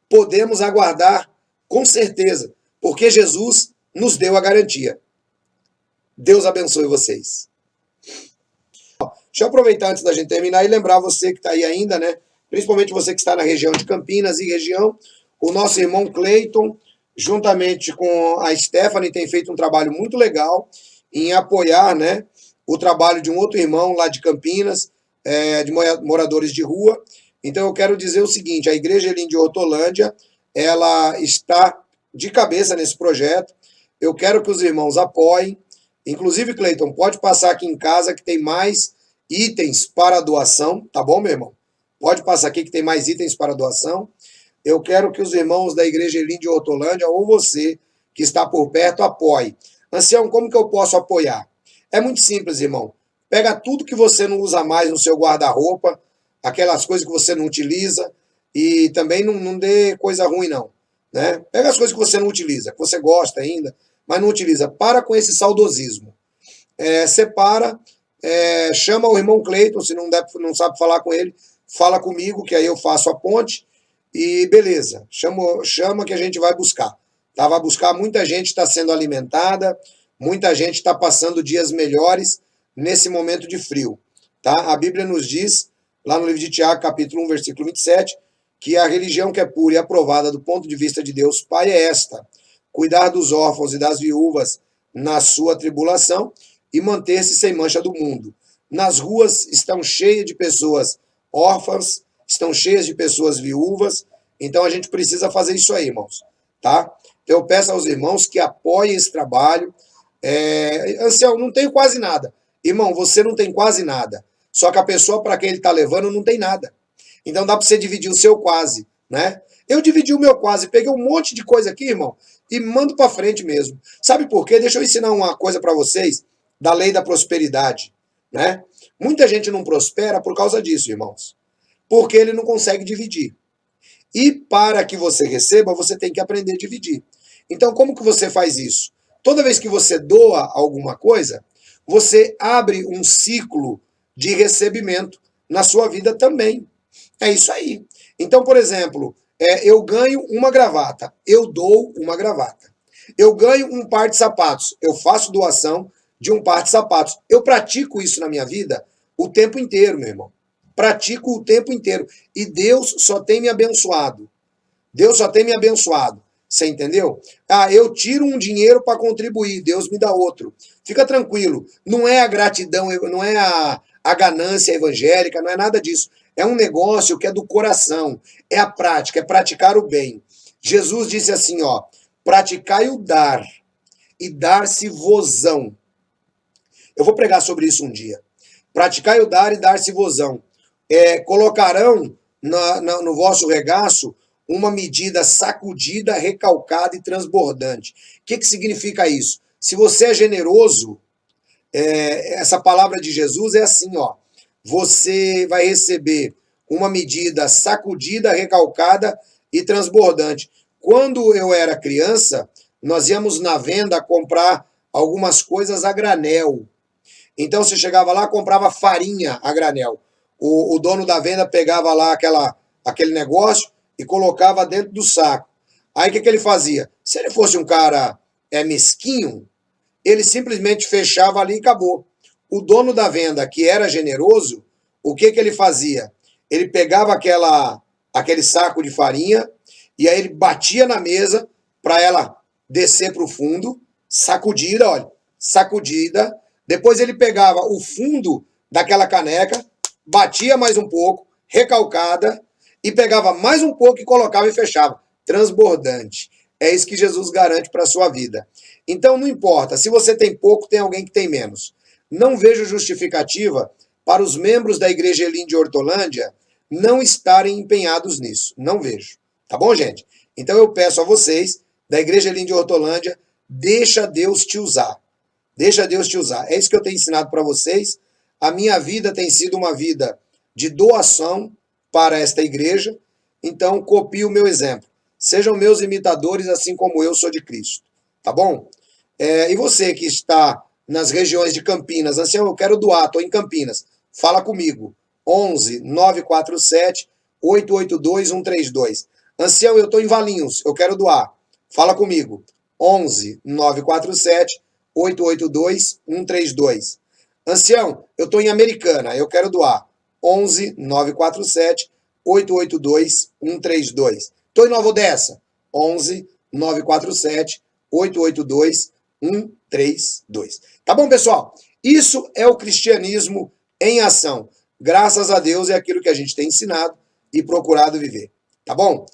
podemos aguardar com certeza, porque Jesus nos deu a garantia. Deus abençoe vocês. Deixa eu aproveitar antes da gente terminar e lembrar você que está aí ainda, né? Principalmente você que está na região de Campinas e região, o nosso irmão Cleiton, juntamente com a Stephanie, tem feito um trabalho muito legal em apoiar, né, o trabalho de um outro irmão lá de Campinas, de moradores de rua. Então eu quero dizer o seguinte, a Igreja Elim de Hortolândia, ela está de cabeça nesse projeto. Eu quero que os irmãos apoiem. Inclusive, Cleiton, pode passar aqui em casa que tem mais itens para doação, tá bom, meu irmão? Pode passar aqui que tem mais itens para doação. Eu quero que os irmãos da Igreja Elim de Hortolândia, ou você que está por perto, apoie. Ancião, como que eu posso apoiar? É muito simples, irmão. Pega tudo que você não usa mais no seu guarda-roupa, aquelas coisas que você não utiliza, e também não dê coisa ruim, não. Né? Pega as coisas que você não utiliza, que você gosta ainda, mas não utiliza. Para com esse saudosismo. Separa, chama o irmão Cleiton, se não sabe falar com ele, fala comigo, que aí eu faço a ponte, e beleza, chama que a gente vai buscar. Tá? Vai buscar, muita gente está sendo alimentada, muita gente está passando dias melhores nesse momento de frio. Tá? A Bíblia nos diz, lá no livro de Tiago, capítulo 1, versículo 27, que a religião que é pura e aprovada do ponto de vista de Deus Pai é esta: cuidar dos órfãos e das viúvas na sua tribulação e manter-se sem mancha do mundo. Nas ruas estão cheias de pessoas órfãs, estão cheias de pessoas viúvas, então a gente precisa fazer isso aí, irmãos, tá? Eu peço aos irmãos que apoiem esse trabalho. Ancião, não tenho quase nada. Irmão, você não tem quase nada, só que a pessoa para quem ele está levando não tem nada. Então dá para você dividir o seu quase, né? Eu dividi o meu quase, peguei um monte de coisa aqui, irmão, e mando para frente mesmo. Sabe por quê? Deixa eu ensinar uma coisa para vocês da lei da prosperidade, né? Muita gente não prospera por causa disso, irmãos, porque ele não consegue dividir. E para que você receba, você tem que aprender a dividir. Então, como que você faz isso? Toda vez que você doa alguma coisa, você abre um ciclo de recebimento na sua vida também. É isso aí. Então, por exemplo, eu ganho uma gravata, eu dou uma gravata. Eu ganho um par de sapatos, eu faço doação de um par de sapatos. Eu pratico isso na minha vida o tempo inteiro, meu irmão. Pratico o tempo inteiro. E Deus só tem me abençoado. Deus só tem me abençoado. Você entendeu? Eu tiro um dinheiro para contribuir, Deus me dá outro. Fica tranquilo. Não é a gratidão, não é a ganância evangélica, não é nada disso. É um negócio que é do coração. É a prática, é praticar o bem. Jesus disse assim, ó: praticai o dar, e dar-se-vosão. Eu vou pregar sobre isso um dia. Praticai o dar e dar-se-vosão. Colocarão no vosso regaço uma medida sacudida, recalcada e transbordante. O que significa isso? Se você é generoso, essa palavra de Jesus é assim, ó: você vai receber uma medida sacudida, recalcada e transbordante. Quando eu era criança, nós íamos na venda comprar algumas coisas a granel. Então você chegava lá, comprava farinha a granel. o dono da venda pegava lá aquele negócio e colocava dentro do saco. Aí o que ele fazia? Se ele fosse um cara mesquinho, ele simplesmente fechava ali e acabou. O dono da venda, que era generoso, o que ele fazia? Ele pegava aquele saco de farinha e aí ele batia na mesa para ela descer para o fundo, sacudida, olha, sacudida. Depois ele pegava o fundo daquela caneca, batia mais um pouco, recalcada, e pegava mais um pouco e colocava e fechava. Transbordante. É isso que Jesus garante para a sua vida. Então não importa, se você tem pouco, tem alguém que tem menos. Não vejo justificativa para os membros da Igreja Elim de Hortolândia não estarem empenhados nisso. Não vejo. Tá bom, gente? Então eu peço a vocês, da Igreja Elim de Hortolândia, deixa Deus te usar. Deixa Deus te usar. É isso que eu tenho ensinado para vocês. A minha vida tem sido uma vida de doação para esta igreja. Então, copie o meu exemplo. Sejam meus imitadores, assim como eu sou de Cristo. Tá bom? E você que está nas regiões de Campinas, assim, eu quero doar, estou em Campinas. Fala comigo. 11 947 882 132. Ancião, eu estou em Valinhos, eu quero doar. Fala comigo. 11 947 882 132. Ancião, eu estou em Americana, eu quero doar. 11 947 882 132. Estou em Nova Odessa. 11 947 882 132. Tá bom, pessoal? Isso é o cristianismo em ação. Graças a Deus é aquilo que a gente tem ensinado e procurado viver. Tá bom?